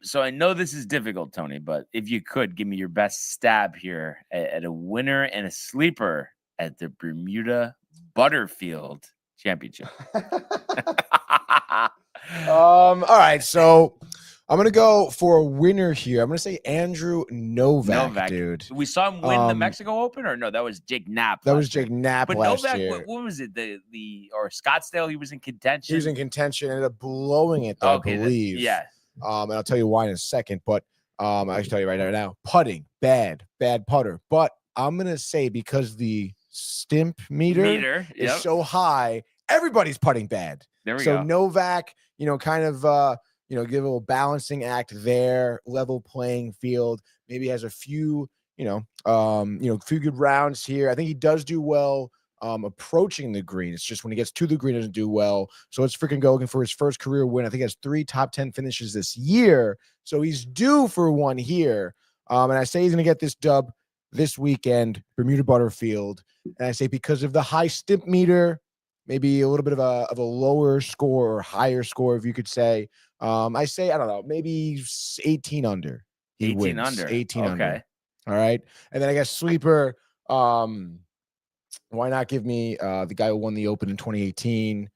So I know this is difficult, Tony, but if you could give me your best stab here at a winner and a sleeper at the Bermuda Butterfield Championship. All right, so I'm gonna go for a winner here. I'm gonna say Andrew Novak, dude. We saw him win the Mexico Open, or no? That was Jake Knapp. That was Jake Knapp but last Novak, year. What was it? Or Scottsdale? He was in contention. He was in contention. Ended up blowing it, though, I believe. Yeah. And I'll tell you why in a second, but I can tell you right now, putting, bad putter. But I'm gonna say because the stimp meter is so high, everybody's putting bad. There we go. So Novak, kind of give a little balancing act there, level playing field. Maybe has a few, few good rounds here. I think he does do well approaching the green. It's just when he gets to the green, doesn't do well. So let's freaking go looking for his first career win. I think he has 3 top 10 finishes this year. So he's due for one here. And I say he's going to get this dub this weekend, Bermuda Butterfield. And I say because of the high stimp meter, maybe a little bit of a lower score or higher score, if you could say. I say, I don't know, maybe 18 under. He 18 wins. under. 18 okay. under. All right. And then I guess sleeper, Why not give me the guy who won the Open in 2018?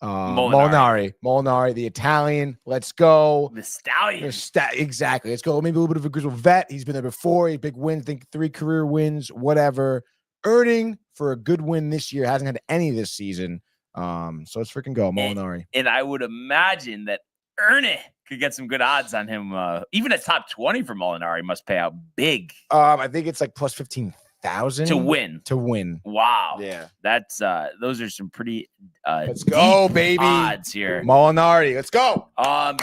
Molinari, the Italian. Let's go. The Stallion. Exactly. Let's go. Maybe a little bit of a grizzled vet. He's been there before. He big wins. Think 3 career wins. Whatever. Earning for a good win this year. Hasn't had any this season. So let's freaking go, Molinari. And I would imagine that Ernie could get some good odds on him. Even at top 20 for Molinari must pay out big. I think it's like plus 15,000 to win. Wow. Yeah. That's those are some pretty let's go, baby. Odds here. Molinari. Let's go.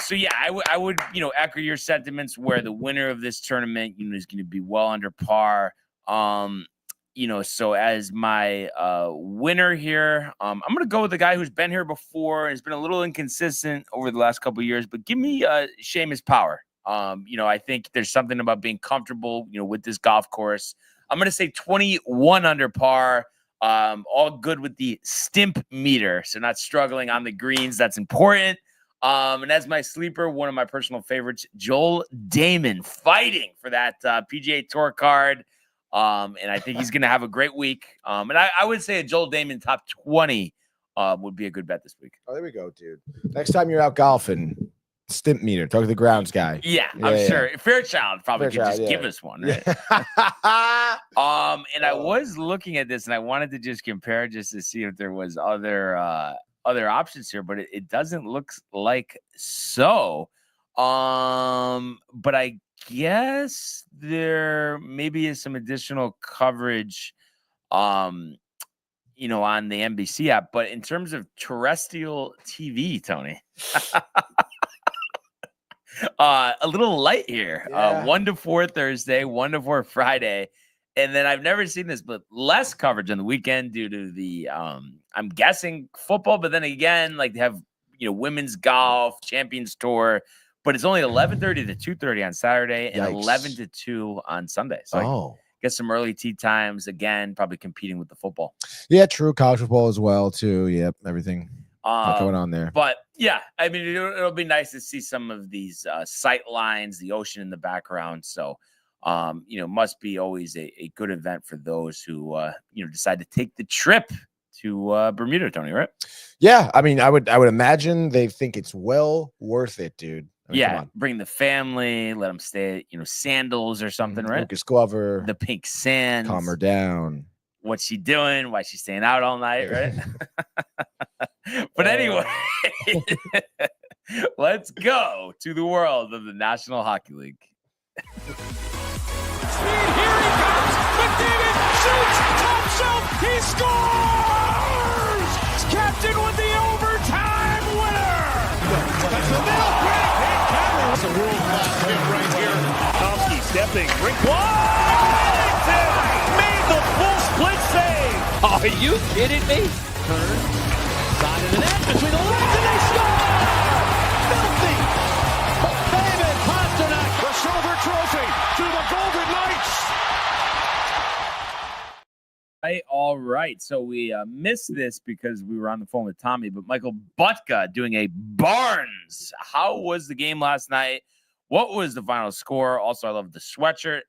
So yeah, I would, echo your sentiments where the winner of this tournament, is going to be well under par. So as my winner here, I'm going to go with the guy who's been here before and has been a little inconsistent over the last couple of years, but give me Seamus Power. I think there's something about being comfortable, with this golf course. I'm going to say 21 under par, all good with the stimp meter. So not struggling on the greens. That's important. And as my sleeper, one of my personal favorites, Joel Damon, fighting for that PGA Tour card. And I think he's going to have a great week. And I would say a Joel Damon top 20 would be a good bet this week. Oh, there we go, dude. Next time you're out golfing, stimp meter. Talk to the grounds guy. Yeah, I'm sure. Fairchild probably could just give us one. Right? And I was looking at this and I wanted to just compare just to see if there was other options here, but it doesn't look like so. But I guess there maybe is some additional coverage on the NBC app, but in terms of terrestrial TV, Tony, a little light here. 1 to 4 Thursday, 1 to 4 Friday, and then I've never seen this, but less coverage on the weekend due to the I'm guessing football, but then again, like they have women's golf, Champions Tour. But it's only 11:30 to 2:30 on Saturday and 11 to 2 on Sunday. So get some early tee times again, probably competing with the football. Yeah, true. College football as well, too. Yep, everything going on there. But yeah, I mean, it'll be nice to see some of these sight lines, the ocean in the background. So, must be always a good event for those who decide to take the trip to Bermuda, Tony. Right? Yeah, I mean, I would imagine they think it's well worth it, dude. Bring the family, let them stay at, Sandals or something, right? Lucas Glover, the Pink Sands. Calm her down. What's she doing? Why is she staying out all night, right? But anyway, let's go to the world of the National Hockey League. Here he comes. McDavid shoots, top shelf, he scores! Captain with the overtime winner! That's the middle, that's a world-class hit right here. Tomsky stepping, Rick Washington made the full split save. Are you kidding me? Turn, side of the net, between the legs, and they score! Filthy! David Pasternak, the silver trophy to the Golden Knights. All right. So we missed this because we were on the phone with Tommy, but Michael Butka doing a Barnes. How was the game last night? What was the final score? Also, I love the sweatshirt.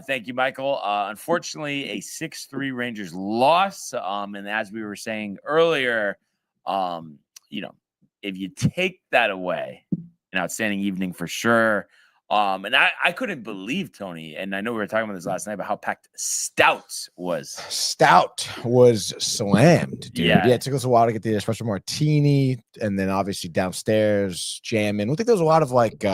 Thank you, Michael. Unfortunately, a 6-3 Rangers loss. And as we were saying earlier, if you take that away, an outstanding evening for sure. And I couldn't believe, Tony, and I know we were talking about this last night, but how packed Stout was. Stout was slammed, dude. Yeah, it took us a while to get the espresso martini, and then obviously downstairs jamming. I think there was a lot of like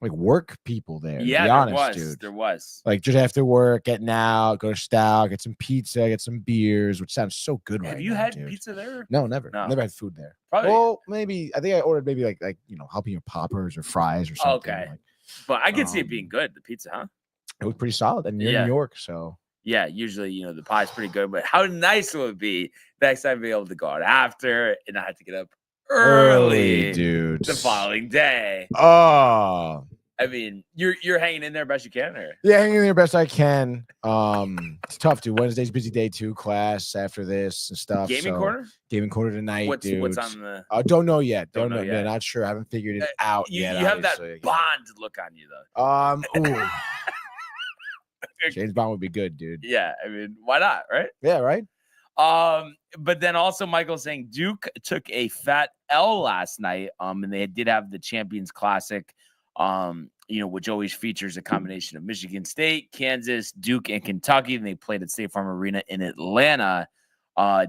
work people there. Yeah, to be honest, dude. There was. Like just after work, getting out, go to Stout, get some pizza, get some beers, which sounds so good right now. Have you had dude. pizza there? No, never. No. Never had food there. Probably. Well, maybe I think I ordered maybe like jalapeno poppers or fries or something. Okay. Like, but I could see it being good, the pizza, huh? It was pretty solid. And you're in New York, so. Yeah, usually, the pie's pretty good. But how nice it would be next time to be able to go out after and not have to get up early, dude. The following day. Oh. I mean, you're hanging in there best you can, or? Yeah, hanging in there best I can. It's tough, dude. Wednesday's busy day too, class after this and stuff. Gaming corner tonight, dude. What's on the? Don't know yet. Don't know. Yet. Yeah, not sure. I haven't figured it out you, yet. You have that Bond look on you, though. Ooh. James Bond would be good, dude. Yeah, I mean, why not, right? Yeah, right. But then also Michael saying Duke took a fat L last night. And they did have the Champions Classic, which always features a combination of Michigan State, Kansas, Duke, and Kentucky. And they played at State Farm Arena in Atlanta.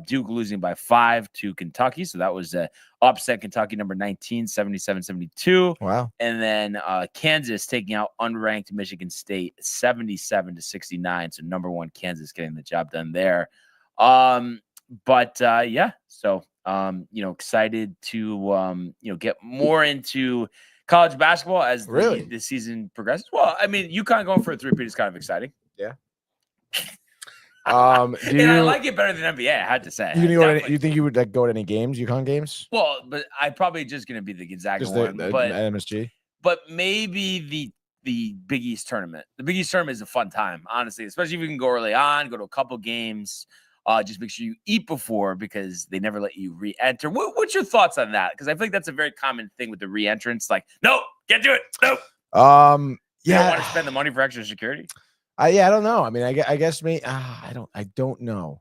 Duke losing by 5 to Kentucky. So that was a upset. Kentucky number 19, 77-72. Wow. And then Kansas taking out unranked Michigan State 77-69. So number 1 Kansas getting the job done there. So excited to get more into college basketball as the season progresses. Well, I mean, UConn going for a 3-peat is kind of exciting. Yeah. I like it better than NBA, I had to say. You think you would go to any games, UConn games? Well, but I probably just gonna be the Gonzaga just one, but MSG. But maybe the Big East tournament. The Big East tournament is a fun time, honestly, especially if you can go early on, go to a couple games. Just make sure you eat before because they never let you re-enter. What's your thoughts on that? Because I feel like that's a very common thing with the re-entrants. Like, no, can't do it. No. You don't want to spend the money for extra security. I don't know. I mean, I guess me. I don't know.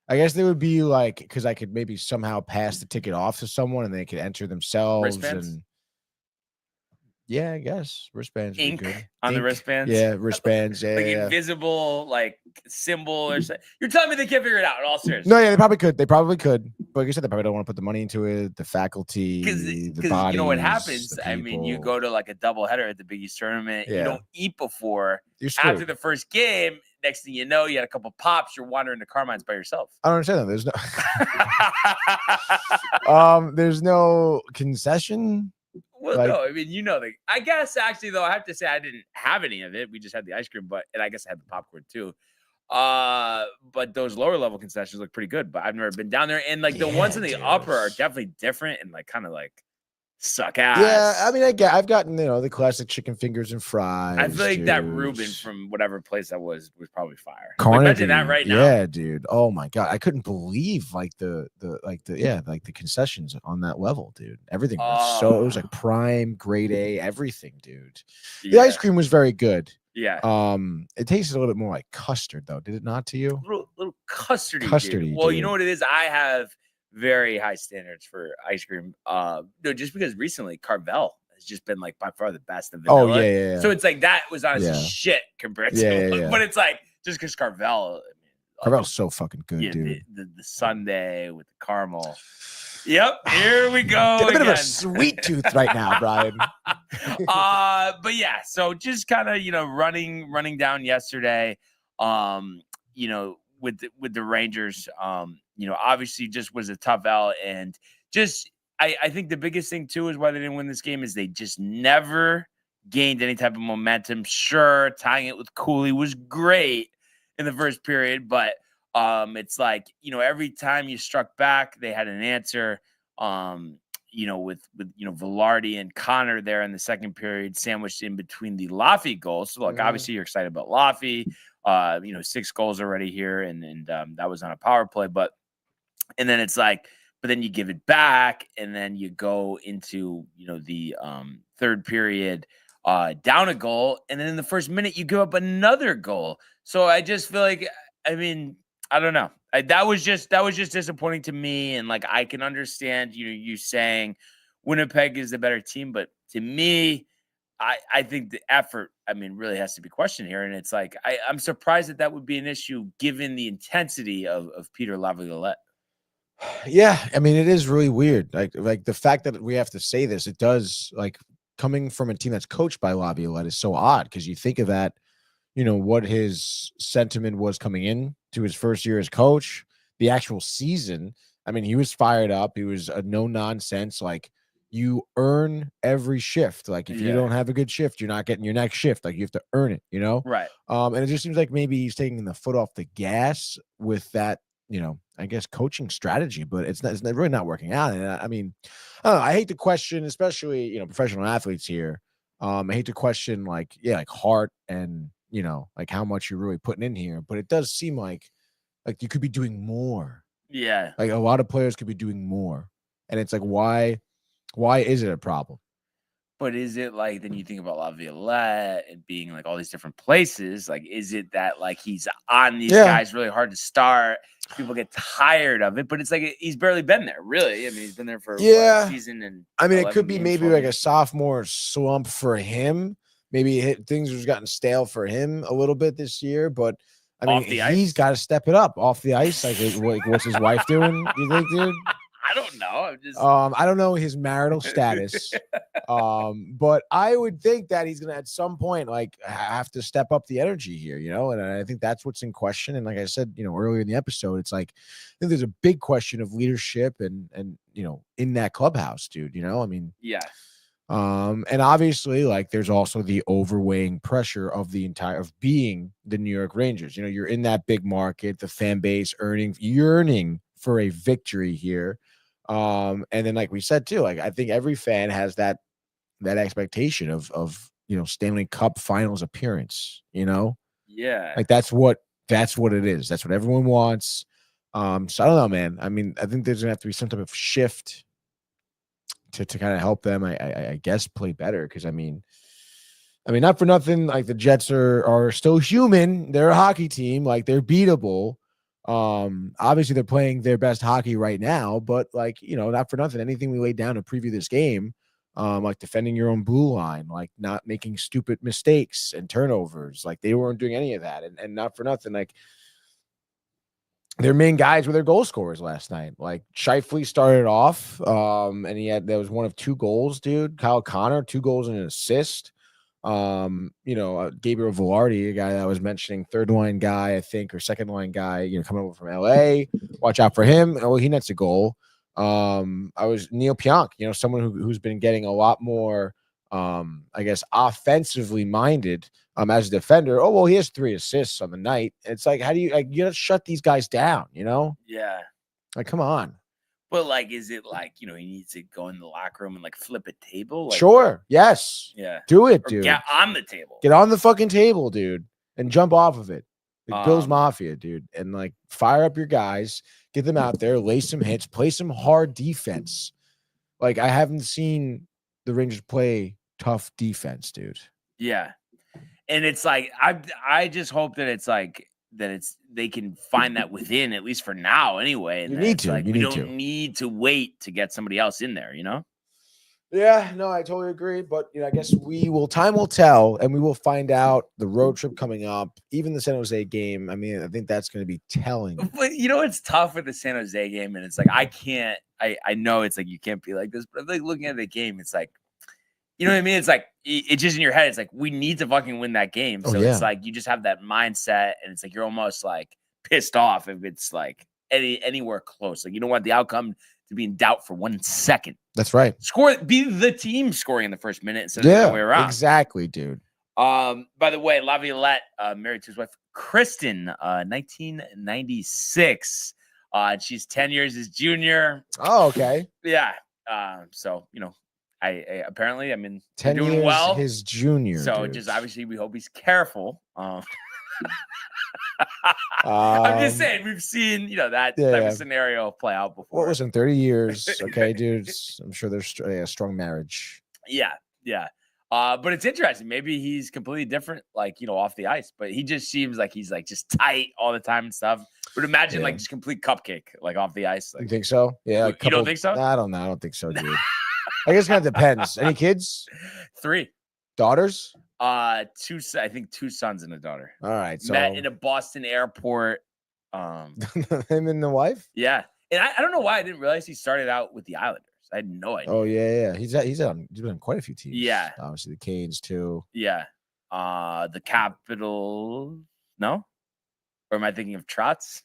I guess they would be like because I could maybe somehow pass the ticket off to someone and they could enter themselves. Wristbands? And yeah, I guess wristbands. Ink would be good. on the wristbands. Yeah, wristbands. Yeah, like yeah. invisible, like symbol or something. You're telling me they can't figure it out? In all seriousness. No, yeah, they probably could. But like you said, they probably don't want to put the money into it. The faculty, the bodies, you know what happens. I mean, you go to like a doubleheader at the Big East tournament. Yeah. You don't eat before. You're screwed. After the first game. Next thing you know, you had a couple pops. You're wandering to Carmine's by yourself. I don't understand that. There's no concession. Well, no, I mean, I guess actually though, I have to say I didn't have any of it. We just had the ice cream, and I guess I had the popcorn too. But those lower level concessions look pretty good. But I've never been down there, and like the ones in the upper are definitely different and like kind of like suck ass. Yeah, I mean, I've gotten the classic chicken fingers and fries. I feel like that Reuben from whatever place that was probably fire. Carnegie. Like, imagine that right now. Yeah, dude. Oh my god, I couldn't believe the concessions on that level, dude. Everything was it was like prime grade A, everything, dude. The ice cream was very good. Yeah. It tasted a little bit more like custard, though. Did it not to you? Little custardy. Custardy. Well, dude. You know what it is? I have very high standards for ice cream. Just because recently Carvel has just been like by far the best of vanilla. Oh yeah. So it's like that was honestly shit compared to but it's like just because Carvel. Carvel's so fucking good, dude. The sundae with the caramel. Yep, here we go. Get a bit of a sweet tooth right now, Brian. But yeah, so just kind of running down yesterday. With the Rangers, obviously just was a tough L, and just I think the biggest thing too is why they didn't win this game is they just never gained any type of momentum. Sure, tying it with Cooley was great in the first period, but it's like every time you struck back, they had an answer. With Velarde and Connor there in the second period, sandwiched in between the Laffy goals. So look, obviously you're excited about Laffy. 6 goals already here, and that was on a power play. But then it's like, but then you give it back, and then you go into the third period down a goal, and then in the first minute you give up another goal. So I just feel like, I mean, I don't know. That was just disappointing to me, and like I can understand you saying Winnipeg is the better team, but to me, I think the effort, really has to be questioned here. And it's like, I'm surprised that would be an issue given the intensity of Peter Laviolette. Yeah. I mean, it is really weird. Like the fact that we have to say this, it does, like, coming from a team that's coached by Laviolette is so odd because you think of that, what his sentiment was coming in to his first year as coach, the actual season. I mean, he was fired up. He was a no nonsense, like, you earn every shift. Like if you don't have a good shift, you're not getting your next shift. Like you have to earn it, Right. And it just seems like maybe he's taking the foot off the gas with that, I guess coaching strategy, but it's really not working out. And I mean, I don't know, I hate to question, especially, professional athletes here. I hate to question like heart and, like how much you're really putting in here, but it does seem like you could be doing more. Yeah. Like a lot of players could be doing more. And it's like, why is it a problem? But is it like, then you think about Laviolette and being like all these different places? Like, is it that like he's on these guys really hard to start? People get tired of it, but it's like he's barely been there, really. I mean, he's been there for a season. And I mean, it could be maybe like a sophomore slump for him. Maybe things have gotten stale for him a little bit this year, but I mean, he's got to step it up off the ice. Like, what's his wife doing? You think, dude? I don't know. I'm just I don't know his marital status. But I would think that he's gonna at some point like have to step up the energy here, you know, and I think that's what's in question. And like I said, you know, earlier in the episode, it's like I think there's a big question of leadership and you know, in that clubhouse, dude. You know, I mean, yeah. And obviously, like, there's also the overweighing pressure of being the New York Rangers. You know, you're in that big market, the fan base yearning for a victory here. And then, like we said too, like I think every fan has that expectation of you know, Stanley Cup Finals appearance. You know, like that's what it is. That's what everyone wants. So I don't know, man. I mean, I think there's gonna have to be some type of shift to kind of help them, I guess, play better. Because I mean, not for nothing, like the Jets are still human. They're a hockey team, like they're beatable. Obviously they're playing their best hockey right now, but like, you know, not for nothing, anything we laid down to preview this game, like defending your own blue line, like not making stupid mistakes and turnovers, like they weren't doing any of that. And not for nothing, like their main guys were their goal scorers last night. Like Scheifele started off, and there was one of 2 goals, dude. Kyle Connor, 2 goals and an assist. You know, Gabriel Velarde, a guy that I was mentioning, third line guy, I think, or second line guy, you know, coming over from LA. Watch out for him. Oh, he nets a goal. I was Neil Pionk, you know, someone who's been getting a lot more, I guess, offensively minded as a defender. Oh, well, he has 3 assists on the night. It's like, how do you gotta shut these guys down, you know? Yeah. Like, come on. But like, is it like, you know, he needs to go in the locker room and like flip a table? Like, sure. Yes. Yeah. Do it, or dude. Get on the table. Get on the fucking table, dude, and jump off of it. Like Bill's Mafia, dude. And like fire up your guys, get them out there, lay some hits, play some hard defense. Like I haven't seen the Rangers play tough defense, dude. Yeah. And it's like I just hope that it's like they can find that within, at least for now anyway. And you need to. Like, we don't need to wait to get somebody else in there, you know? Yeah, no, I totally agree. But you know, I guess time will tell, and we will find out the road trip coming up, even the San Jose game. I mean, I think that's going to be telling. But you know, it's tough with the San Jose game, and it's like I know it's like you can't be like this, but I'm like looking at the game, it's like, you know what I mean? It's like it's just in your head. It's like we need to fucking win that game. So it's like you just have that mindset, and it's like you're almost like pissed off if it's like anywhere close. Like you don't want the outcome to be in doubt for 1 second. That's right. Be the team scoring in the first minute instead of the other way around. Exactly, dude. By the way, Laviolette married to his wife Kristen, 1996. She's 10 years his junior. Oh, okay. Yeah. So you know, I apparently, I mean, 10 doing years well. His junior. So dude. just obviously, we hope he's careful. I'm just saying, we've seen, you know, that type of scenario play out before. What was in 30 years? Okay, dude. I'm sure there's a strong marriage. Yeah. But it's interesting. Maybe he's completely different, like, you know, off the ice. But he just seems like he's like just tight all the time and stuff. But imagine like just complete cupcake, like off the ice. Like, you think so? Yeah. You don't think so? I don't know. I don't think so, dude. I guess it kind of depends. Any kids? 3 daughters. 2. I think 2 sons and a daughter. All right. So met in a Boston airport. Him and the wife. Yeah, and I don't know why I didn't realize he started out with the Islanders. I had no idea. Oh yeah. He's been on quite a few teams. Yeah. Obviously the Canes too. Yeah. The Capitals. No. Or am I thinking of Trotz?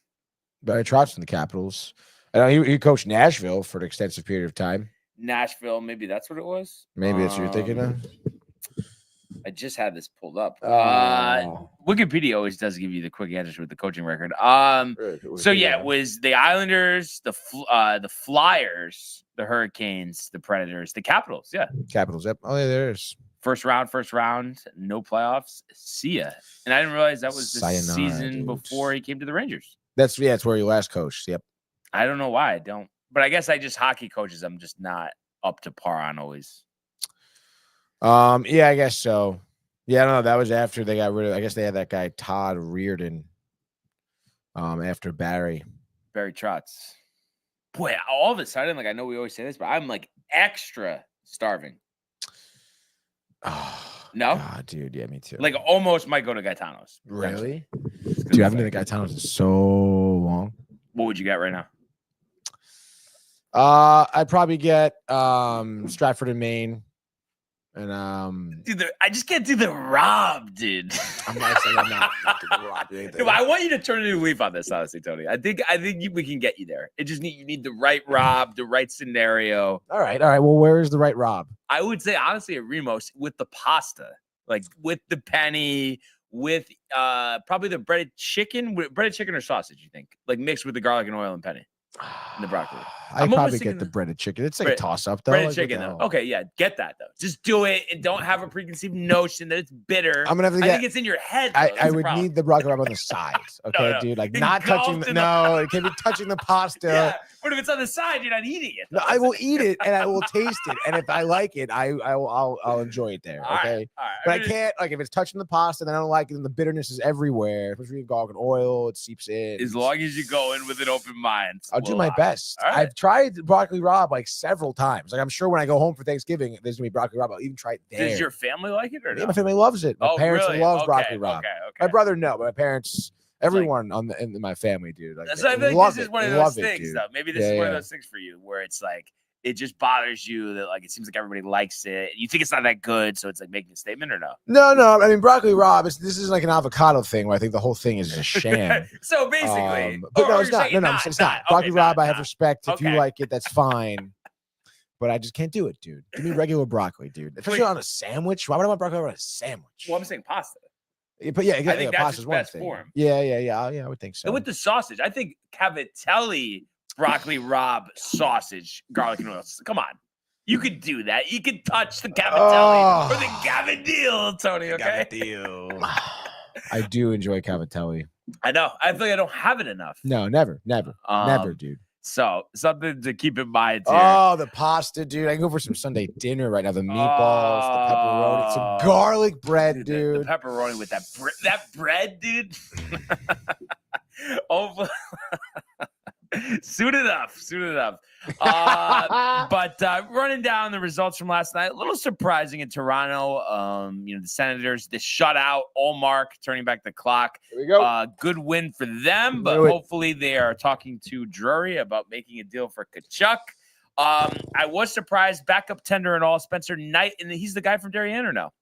But Trotz from the Capitals. I know he coached Nashville for an extensive period of time. Nashville, maybe that's what it was. Maybe that's what you're thinking of. I just had this pulled up. Wikipedia always does give you the quick answers with the coaching record. So yeah, it was the Islanders, the Flyers, the Hurricanes, the Predators, the Capitals. Yeah, Capitals. Yep. Oh yeah, there's first round, no playoffs. See ya. And I didn't realize that was the season before he came to the Rangers. That's where he last coached. Yep. I don't know why I don't, but I guess I just hockey coaches. I'm just not up to par on always. Yeah, I guess so. Yeah, I don't know. That was after they got rid of. I guess they had that guy Todd Reardon. After Barry Trotz. Boy, all of a sudden, like I know we always say this, but I'm like extra starving. Oh, no, God, dude, yeah, me too. Like almost might go to Gaetano's. Really, dude? I haven't been to Gaetano's in so long. What would you get right now? I'd probably get Stratford and Maine. And dude, I just can't do the Rob, dude. I'm not saying I'm not the Rob. No, I want you to turn a new leaf on this, honestly, Tony. I think we can get you there. It just you need the right Rob, the right scenario. All right. Well, where is the right Rob? I would say honestly at Remo's with the pasta, like with the penny, with probably the breaded chicken or sausage. You think like mixed with the garlic and oil and penny. And the broccoli. I probably get the breaded chicken. It's like a toss-up, though. Breaded chicken, though. Okay, yeah, get that though. Just do it and don't have a preconceived notion that it's bitter. I'm gonna have to I think it's in your head. I would need the broccoli on the sides. Okay, dude. Like not touching. No, it can't be touching the pasta. Yeah, but if it's on the side, you're not eating it. No, I will eat it and I will taste it, and if I like it, I'll enjoy it there. Okay, all right. But I can't like if it's touching the pasta, then I don't like it, and the bitterness is everywhere. Especially garlic and oil, it seeps in. As long as you go in with an open mind, I'll do my best. Right. I've tried broccoli Rob like several times. Like I'm sure when I go home for Thanksgiving, there's gonna be broccoli Rob. I'll even try it there. Does your family like it or no? Yeah, my family loves it. My parents really? love broccoli Rob. Okay. My brother, no, but my parents, everyone in my family, dude. Like, so I feel like this is one of those things, though. Maybe this is one of those things for you where it's like it just bothers you that like it seems like everybody likes it. You think it's not that good, so it's like making a statement or no? No. I mean, broccoli Rob. This is like an avocado thing where I think the whole thing is a sham. So basically, but no, it's not. No, it's not. Broccoli Rob, I have respect. If you like it, that's fine. But I just can't do it, dude. Give me regular broccoli, dude. Especially on a sandwich. Why would I want broccoli on a sandwich? Well, I'm saying pasta. But yeah, I think that's his best form. Yeah, I would think so. And with the sausage, I think Cavatelli broccoli Rob sausage, garlic and oil. Come on. You could do that. You could touch the Cavatelli or the Gavadil, Tony, okay? Gavadil. I do enjoy Cavatelli. I know. I feel like I don't have it enough. No, never, never, dude. So something to keep in mind here. Oh, the pasta, dude. I can go for some Sunday dinner right now. The meatballs, the pepperoni, some garlic bread, dude. The pepperoni with that bread, dude. Oh, soon enough. But running down the results from last night, a little surprising in Toronto. The Senators, the shutout, Allmark turning back the clock. Here we go. Good win for them, but hopefully they are talking to Drury about making a deal for Tkachuk. I was surprised, backup tender and all, Spencer Knight, and he's the guy from Darien or no?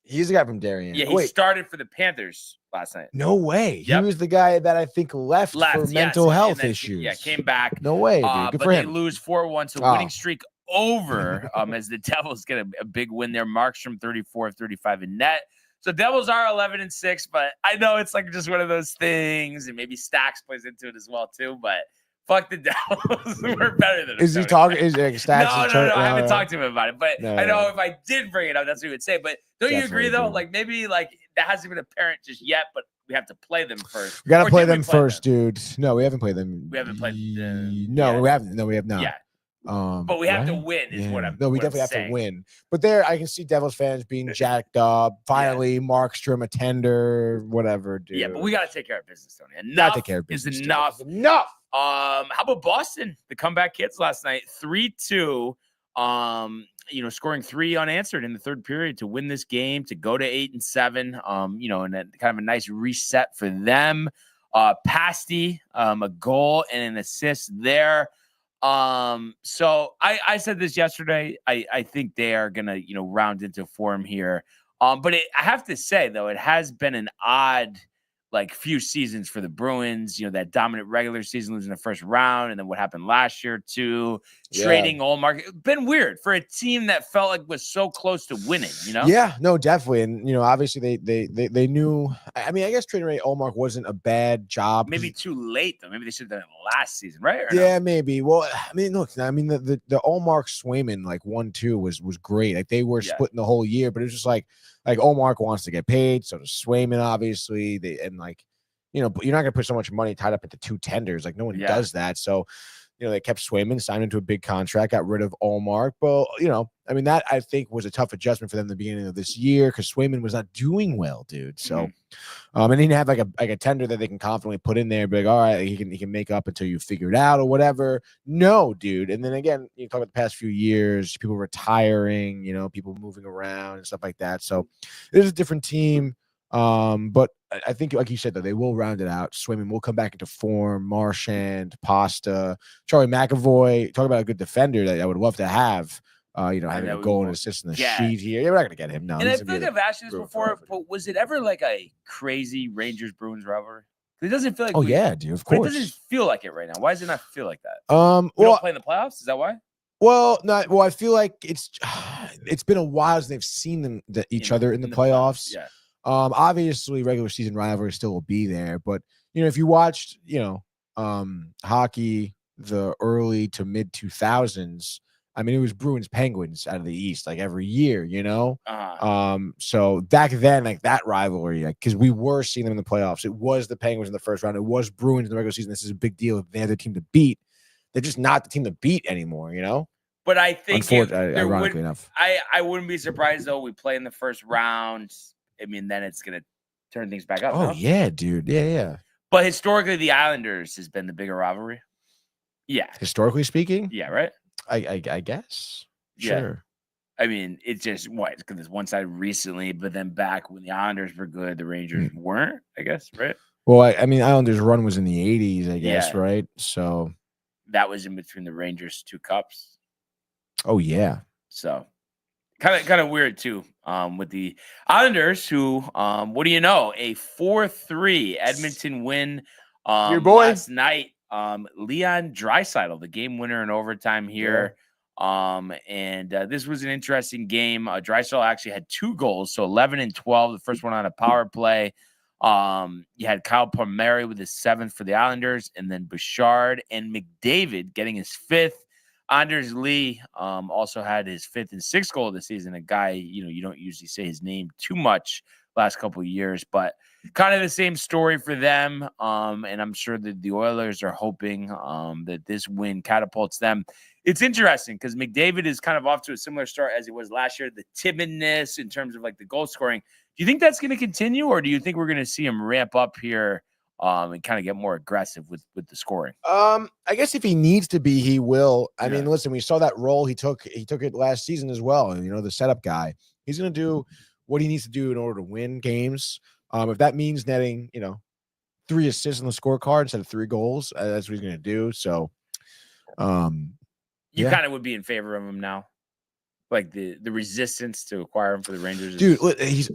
He's the guy from Darien. Yeah, he started for the Panthers last night. No way. Yep. He was the guy that I think left for mental health issues. Yeah, came back. No way, dude. Good but for him. They lose 4-1, so winning streak over as the Devils get a big win there. Markstrom 34 of 35 in net. So Devils are 11-6, but I know it's like just one of those things, and maybe Stacks plays into it as well too, but fuck the Devils. We're better than them. Is he talking? Is like Stacks? No. I haven't talked to him about it, but I know if I did bring it up, that's what he would say. But don't you agree though? Like maybe like that hasn't been apparent just yet, but we have to play them first. We got to play them first, dude. No, we haven't played them. We haven't played. No, we haven't. No, we have not. Yeah. But we have to win, is what I'm. No, we definitely have to win. But there, I can see Devils fans being jacked up. Finally, Markstrom a tender, whatever, dude. Yeah, but we got to take care of business, Tony. Enough take care of business, is enough. Enough. How about Boston? The comeback kids last night, 3-2. Scoring 3 unanswered in the third period to win this game, to go to 8-7. And then kind of a nice reset for them. Pasty, a goal and an assist there. So I said this yesterday. I think they are gonna, round into form here. But I have to say though, it has been an odd few seasons for the Bruins, that dominant regular season, losing the first round, and then what happened last year too, trading Allmark. It's been weird for a team that felt like was so close to winning, Yeah, no, definitely. And, obviously they knew, I mean, I guess trading Ray Allmark wasn't a bad job. Maybe too late though. Maybe they should have done it last season, right? Yeah, maybe. Well, I mean, look, the Allmark Swayman 1-2 was great. Like they were splitting the whole year, but it was just like Allmark wants to get paid, so does Swayman, obviously. But you're not gonna put so much money tied up into 2 tenders. Like no one does that. So they kept Swayman, signed into a big contract, got rid of Allmark. But, that I think was a tough adjustment for them at the beginning of this year because Swayman was not doing well, dude. So, and he didn't have like a tender that they can confidently put in there, be like, all right, he can make up until you figure it out or whatever. No, dude. And then again, you talk about the past few years, people retiring, people moving around and stuff like that. So it is a different team. But I think, like you said, though, they will round it out. Swayman will come back into form. Marchand, Pasta, Charlie McAvoy. Talk about a good defender that I would love to have. Having a goal and assist in the sheet here. Yeah, we're not gonna get him. No, and I feel like I've asked you this before, but was it ever like a crazy Rangers Bruins rivalry? It doesn't feel like. Oh yeah, dude. Of course. It doesn't feel like it right now. Why does it not feel like that? We don't play in the playoffs. Is that why? Well, not. Well, I feel like it's been a while since they've seen them each other in the playoffs. Yeah. Obviously, regular season rivalry still will be there, but if you watched, hockey the early to mid 2000s. I mean, it was Bruins Penguins out of the East, like every year, So back then, like that rivalry, because we were seeing them in the playoffs. It was the Penguins in the first round. It was Bruins in the regular season. This is a big deal. They're the team to beat. They're just not the team to beat anymore, But I think, ironically enough, I wouldn't be surprised though. We play in the first round. I mean, then it's gonna turn things back up. Oh yeah, dude. Yeah. But historically, the Islanders has been the bigger rivalry. Yeah. Historically speaking. Yeah. Right. I guess. Yeah. Sure. I mean, it's just because it's one side recently, but then back when the Islanders were good, the Rangers weren't, I guess, right? Well, Islanders' run was in the 80s, I guess, right? So that was in between the Rangers' 2 cups. Oh yeah. So kind of weird too. With the Islanders, who what do you know? A 4-3 Edmonton win your boy last night. Leon Draisaitl, the game winner in overtime here. Yeah. This was an interesting game. Draisaitl actually had 2 goals, so 11 and 12. The first one on a power play. You had Kyle Palmieri with his 7th for the Islanders, and then Bouchard and McDavid getting his 5th. Anders Lee also had his 5th and 6th goal of the season. A guy, you don't usually say his name too much last couple of years, but kind of the same story for them. And I'm sure that the Oilers are hoping that this win catapults them. It's interesting because McDavid is kind of off to a similar start as he was last year. The timidness in terms of like the goal scoring. Do you think that's going to continue, or do you think we're going to see him ramp up here and kind of get more aggressive with the scoring? I guess if he needs to be, he will. I mean, listen, we saw that role he took it last season as well. The setup guy. He's going to do what he needs to do in order to win games. If that means netting, 3 assists on the scorecard instead of 3 goals, that's what he's going to do. So, you kind of would be in favor of him now, like the resistance to acquire him for the Rangers. Dude, he's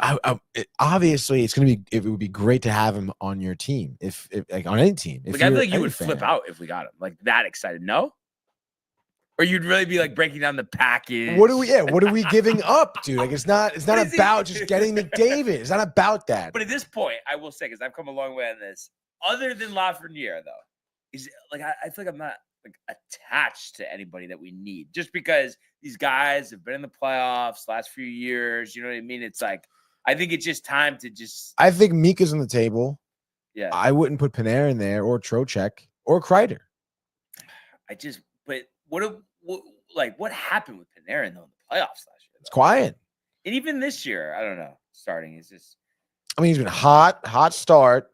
obviously it would be great to have him on your team if like on any team. Like, I feel like you would flip out if we got him like that excited. No. Or you'd really be like breaking down the package. What are we giving up, dude? Like it's not about just getting McDavid. It's not about that. But at this point, I will say, because I've come a long way on this, other than Lafreniere, though, is like I feel like I'm not like attached to anybody that we need. Just because these guys have been in the playoffs last few years, you know what I mean? It's like I think it's just time to just. I think Mika's on the table. Yeah, I wouldn't put Panarin there or Trocheck or Kreider. What happened with Panarin though in the playoffs last year? It's quiet. And even this year, I don't know. Starting is just. I mean, he's been hot start,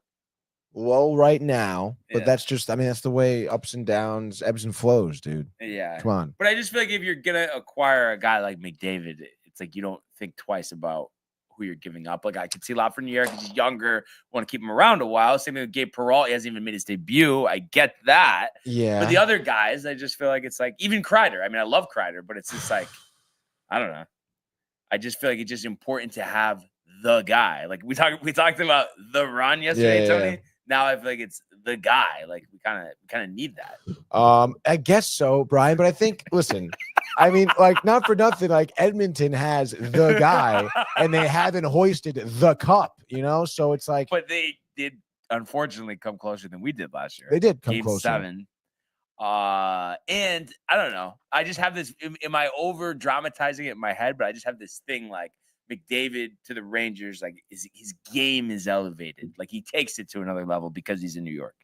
low right now, but that's just. I mean, that's the way ups and downs, ebbs and flows, dude. Yeah, come on. But I just feel like if you're gonna acquire a guy like McDavid, it's like you don't think twice about who you're giving up. Like I could see Lafreniere because he's younger, want to keep him around a while. Same thing with Gabe Perreault. He hasn't even made his debut. I get that. Yeah. But the other guys, I just feel like it's like even Kreider. I mean, I love Kreider, but it's just like, I don't know. I just feel like it's just important to have the guy. Like we talked about the run yesterday, Tony. Yeah. Now I feel like it's the guy. Like we kind of need that. I guess so, Brian. But I think, listen, I mean, like not for nothing, like Edmonton has the guy, and they haven't hoisted the cup. So it's like. But they did unfortunately come closer than we did last year. They did come Game closer. 7. And I don't know. I just have this. Am I over dramatizing it in my head? But I just have this thing like. McDavid to the Rangers, like his game is elevated. Like he takes it to another level because he's in New York.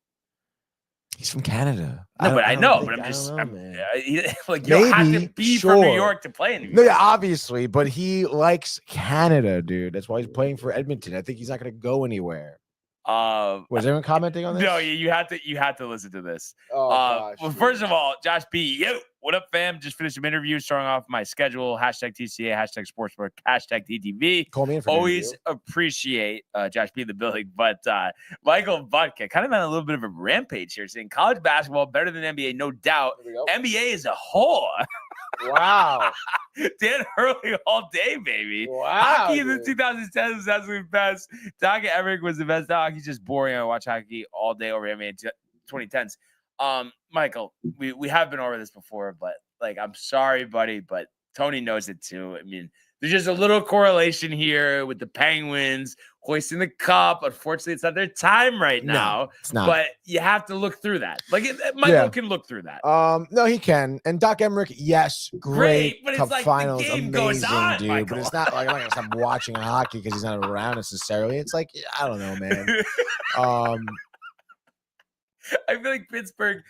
He's from Canada. No, but I know. But I'm just like you don't have to be from New York to play in New York. No, yeah, obviously, but he likes Canada, dude. That's why he's playing for Edmonton. I think he's not going to go anywhere. Was anyone commenting on this? No, you have to listen to this. Oh, gosh, well, first of all, Josh B, yo, what up, fam? Just finished some interviews, starting off my schedule. #TCA, #Sportsbook, #TTV. Call me in for always appreciate Josh B in the building, but Michael Butka kind of on a little bit of a rampage here, saying college basketball better than NBA, no doubt. NBA is a whore. Wow. Dan Hurley all day, baby. Wow. Hockey in the 2010s was absolutely best. Doc Emmerich was the best. Hockey's just boring. I watch hockey all day over NBA in 2010s. Michael, we have been over this before, but like, I'm sorry, buddy, but Tony knows it too. I mean, there's just a little correlation here with the Penguins hoisting the cup. Unfortunately, it's not their time right now. No, it's not. But you have to look through that. Like Michael can look through that. No, he can. And Doc Emmerich, yes, great but cup it's like finals, the game amazing, goes on, dude. Michael. But it's not like I'm not gonna stop watching hockey because he's not around necessarily. It's like, I don't know, man. I feel like Pittsburgh,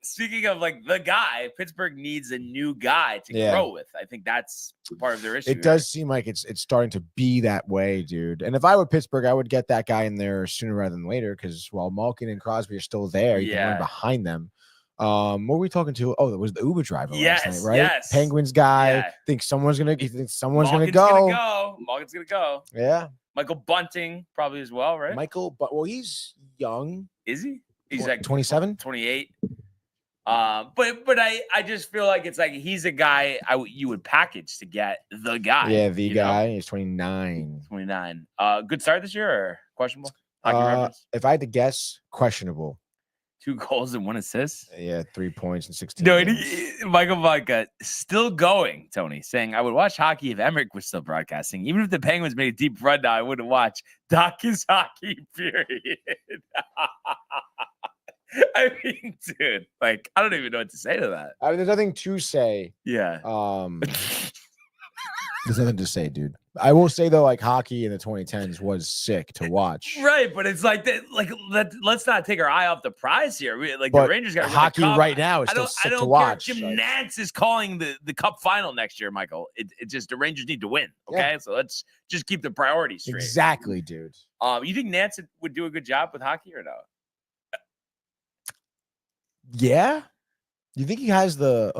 speaking of like the guy, Pittsburgh needs a new guy to grow with. I think that's part of their issue. It does seem like it's starting to be that way, dude. And if I were Pittsburgh, I would get that guy in there sooner rather than later because while Malkin and Crosby are still there, you can run behind them. What were we talking to? Oh, it was the Uber driver last night, right? Yes. Penguins guy. Thinks someone's gonna go. Malkin's gonna go. Yeah. Michael Bunting probably as well, right? Well, he's young. Is he? He's like 27, 28. But I just feel like it's like he's a guy you would package to get the guy. Yeah, the guy. He's 29. 29. Good start this year or questionable? If I had to guess, questionable. 2 goals and 1 assist. Yeah, 3 points and 16. No, Michael Vodka still going, Tony, saying, I would watch hockey if Emmerich was still broadcasting. Even if the Penguins made a deep run now, I wouldn't watch. Doc is hockey, period. I mean, dude, like, I don't even know what to say to that. I mean, there's nothing to say. Yeah. There's nothing to say, dude. I will say though, like hockey in the 2010s was sick to watch. Right, but it's like that. Like, let's not take our eye off the prize here. The Rangers got hockey right now is still sick to watch. Jim Nantz is calling the Cup final next year, Michael. It just the Rangers need to win. Okay, so let's just keep the priorities straight. Exactly, dude. You think Nantz would do a good job with hockey or no? Yeah, you think he has the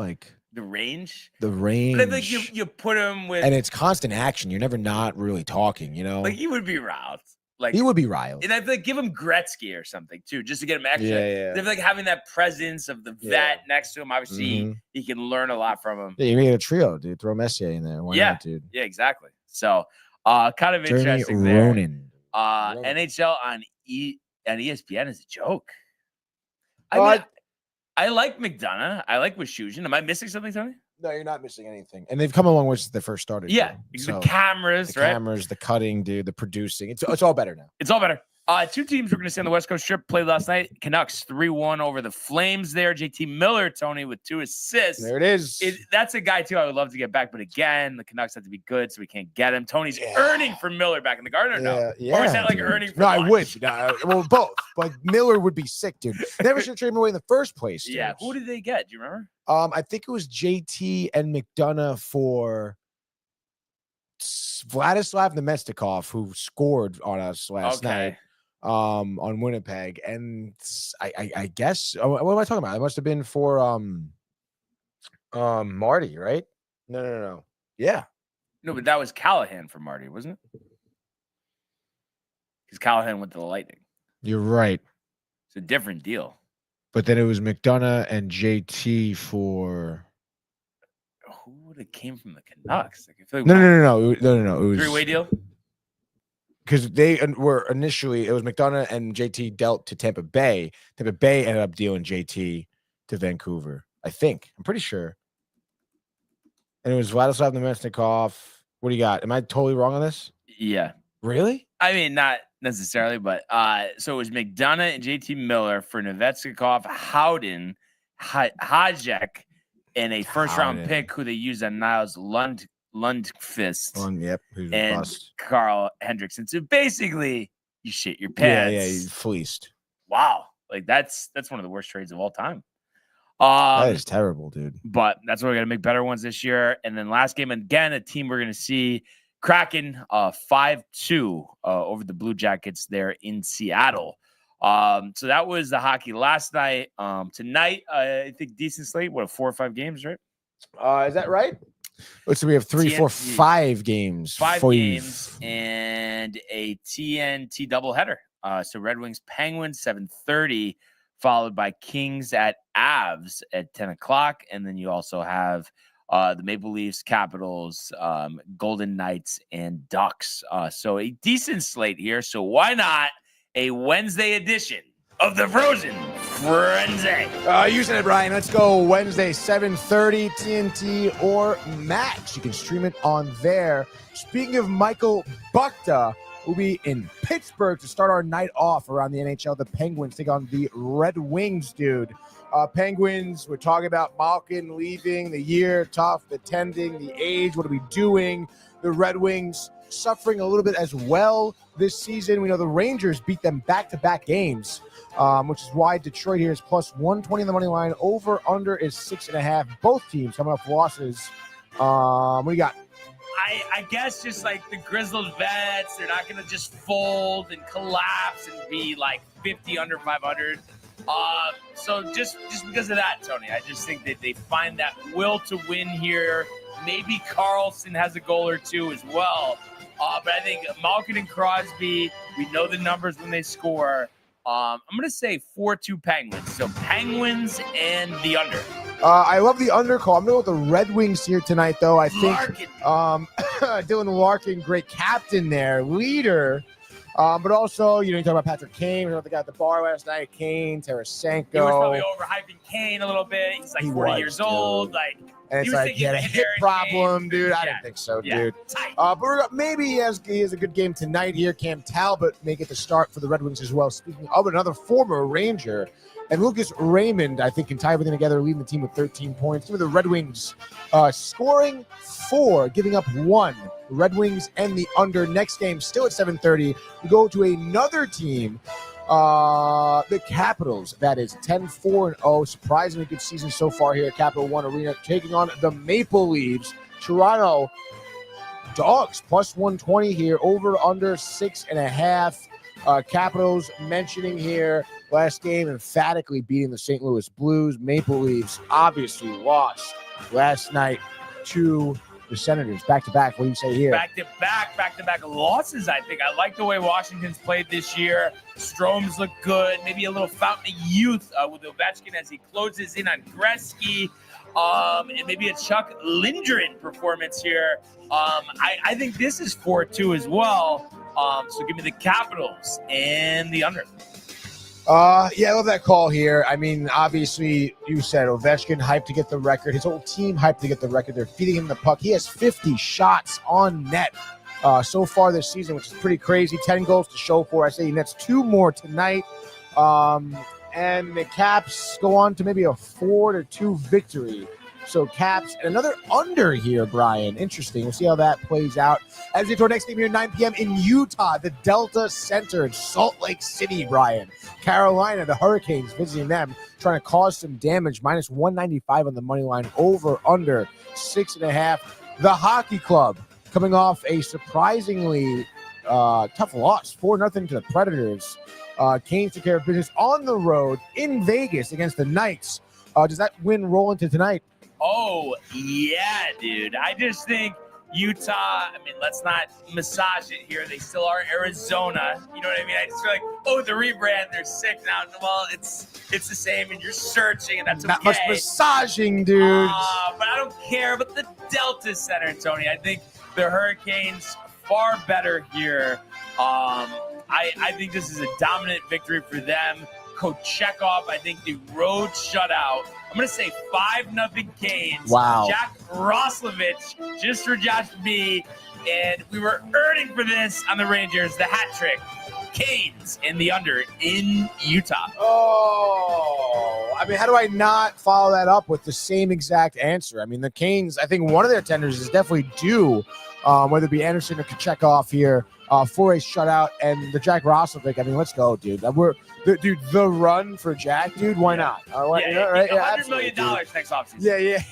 range? The range. But I think you put him with, and it's constant action. You're never not really talking. You know, like he would be riled. Like he would be riled. And I feel like give him Gretzky or something too, just to get him extra. Yeah. I feel like having that presence of the vet next to him. Obviously, he can learn a lot from him. Yeah, you made a trio, dude. Throw Messier in there. Why not, dude? Yeah, exactly. So, kind of interesting there. Ronan. NHL on ESPN is a joke. I like McDonough. I like Wischusen. Am I missing something, Tony? No, you're not missing anything. And they've come a long way since they first started. Yeah. The cameras, the cameras, the cutting, dude, the producing. It's all better now. It's all better. 2 teams we're going to see on the West Coast Strip played last night. Canucks 3-1 over the Flames there. JT Miller, Tony, with 2 assists. There it is. That's a guy, too, I would love to get back. But again, the Canucks have to be good, so we can't get him. Tony's earning for Miller back in the Garden, or no? Yeah, or is that like earning for I would. Well, both. But Miller would be sick, dude. Never should trade him away in the first place, dude. Yeah. Who did they get? Do you remember? I think it was JT and McDonough for Vladislav Nemestikov, who scored on us last night. On Winnipeg, and I guess what am I talking about? It must have been for Marty, right? No. Yeah. No, but that was Callahan for Marty, wasn't it? Because Callahan went to the Lightning. You're right. It's a different deal. But then it was McDonough and JT for who would have came from the Canucks? Like, I feel like No. It was 3-way deal. Because they were initially, it was McDonough and JT dealt to Tampa Bay. Tampa Bay ended up dealing JT to Vancouver, I think. I'm pretty sure. And it was Vladislav Nemestikov. What do you got? Am I totally wrong on this? Yeah. Really? I mean, not necessarily, but so it was McDonough and JT Miller for Nemestikov, Howden, Hajek, and a first-round pick who they used on Niles Lundqvist, who's and bust. Carl Hendrickson. So basically, you shit your pants. Yeah, you fleeced. Wow. Like that's one of the worst trades of all time. That is terrible, dude. But that's why we got to make better ones this year. And then last game, again, a team we're going to see Kraken 5-2 over the Blue Jackets there in Seattle. So that was the hockey last night. Tonight, I think decent slate. What, 4 or 5 games, right? Is that right? So we have 3, 4, 5 games. 5 games and a TNT doubleheader. So Red Wings Penguins 7:30, followed by Kings at Avs at 10 o'clock. And then you also have the Maple Leafs, Capitals, Golden Knights, and Ducks. So a decent slate here. So why not a Wednesday edition of the Frozen Frenzy? You said it, Brian. Let's go Wednesday, 7:30, TNT or Max. You can stream it on there. Speaking of Michael Buckta, we'll be in Pittsburgh to start our night off around the NHL. The Penguins take on the Red Wings, dude. Penguins, we're talking about Malkin leaving, the year, tough, the tending, the age, what are we doing? The Red Wings suffering a little bit as well this season. We know the Rangers beat them back-to-back games, which is why Detroit here is plus 120 on the money line. Over, under is 6.5. Both teams coming off losses. What do you got? I guess just like the Grizzlies vets, they're not going to just fold and collapse and be like 50 under 500. So just because of that, Tony, I just think that they find that will to win here. Maybe Carlson has a goal or two as well. But I think Malkin and Crosby, we know the numbers when they score. I'm going to say 4-2 Penguins. So Penguins and the under. I love the under call. I'm going to go with the Red Wings here tonight, though. I think Dylan Larkin, great captain there, leader. But also, you talk about Patrick Kane. We know the guy at the bar last night, Kane, Tarasenko. He was probably overhyping Kane a little bit. He's like 40 years old. And it's like he had a hip problem, dude. I didn't think so, dude. But maybe he has a good game tonight here. Cam Talbot may get the start for the Red Wings as well. Speaking of another former Ranger, and Lucas Raymond, I think, can tie everything together, leading the team with 13 points. Give me the Red Wings scoring 4, giving up 1. Red Wings and the under. Next game, still at 7:30. We go to another team, the Capitals. That is 10-4-0. Surprisingly good season so far here at Capital One Arena, taking on the Maple Leafs. Toronto Dogs plus 120 here. Over under 6.5. Capitals mentioning here last game emphatically beating the St. Louis Blues. Maple Leafs obviously lost last night to the Senators back-to-back. What do you say here? Back-to-back losses, I think. I like the way Washington's played this year. Strome's look good. Maybe a little fountain of youth with Ovechkin as he closes in on Gretzky. And maybe a Chuck Lindgren performance here. I think this is 4-2 as well. So give me the Capitals and the under. Yeah, I love that call here. I mean, obviously, you said Ovechkin hyped to get the record. His whole team hyped to get the record. They're feeding him the puck. He has 50 shots on net so far this season, which is pretty crazy. 10 goals to show for. I say he nets 2 more tonight. And the Caps go on to maybe a 4-2 victory. So Caps, another under here, Brian. Interesting. We'll see how that plays out. As we get to our next game here, 9 p.m. in Utah, the Delta Center in Salt Lake City, Brian. Carolina, the Hurricanes, visiting them, trying to cause some damage. Minus 195 on the money line. Over, under 6.5. The Hockey Club coming off a surprisingly tough loss, 4-0 to the Predators. Canes took care of business on the road in Vegas against the Knights. Does that win roll into tonight? Oh, yeah, dude. I just think Utah, I mean, let's not massage it here. They still are Arizona. You know what I mean? I just feel like, oh, the rebrand, they're sick now. Well, it's the same, and you're searching, and that's okay. Not much massaging, dude. But I don't care. But the Delta Center, Tony, I think the Hurricanes far better here. I think this is a dominant victory for them. Kochekov, I think the road shutout. I'm going to say 5-0 Canes. Wow. Jack Roslovich, just for Josh B. And we were earning for this on the Rangers, the hat trick. Canes in the under in Utah. Oh, I mean, how do I not follow that up with the same exact answer? I mean, the Canes, I think one of their tenders is definitely due, whether it be Anderson or Kochekov here, for a shutout. And the Jack Roslovic, I mean, let's go, dude. dude, the run for Jack, dude. Why not? Right? $100 million next offseason. Yeah.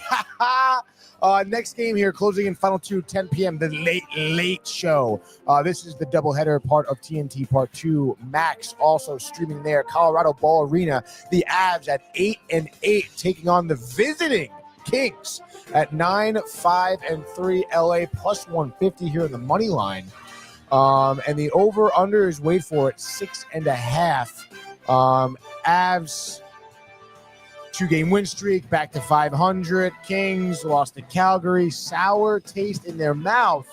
Next game here, closing in final 2, 10 p.m. The late show. This is the doubleheader part of TNT Part 2. Max also streaming there. Colorado Ball Arena. The Avs at 8-8, taking on the visiting Kings at 9-5-3. LA plus 150 here in the money line. And the over-under is, wait for it, 6.5. Avs, 2-game win streak, back to 500. Kings lost to Calgary. Sour taste in their mouth.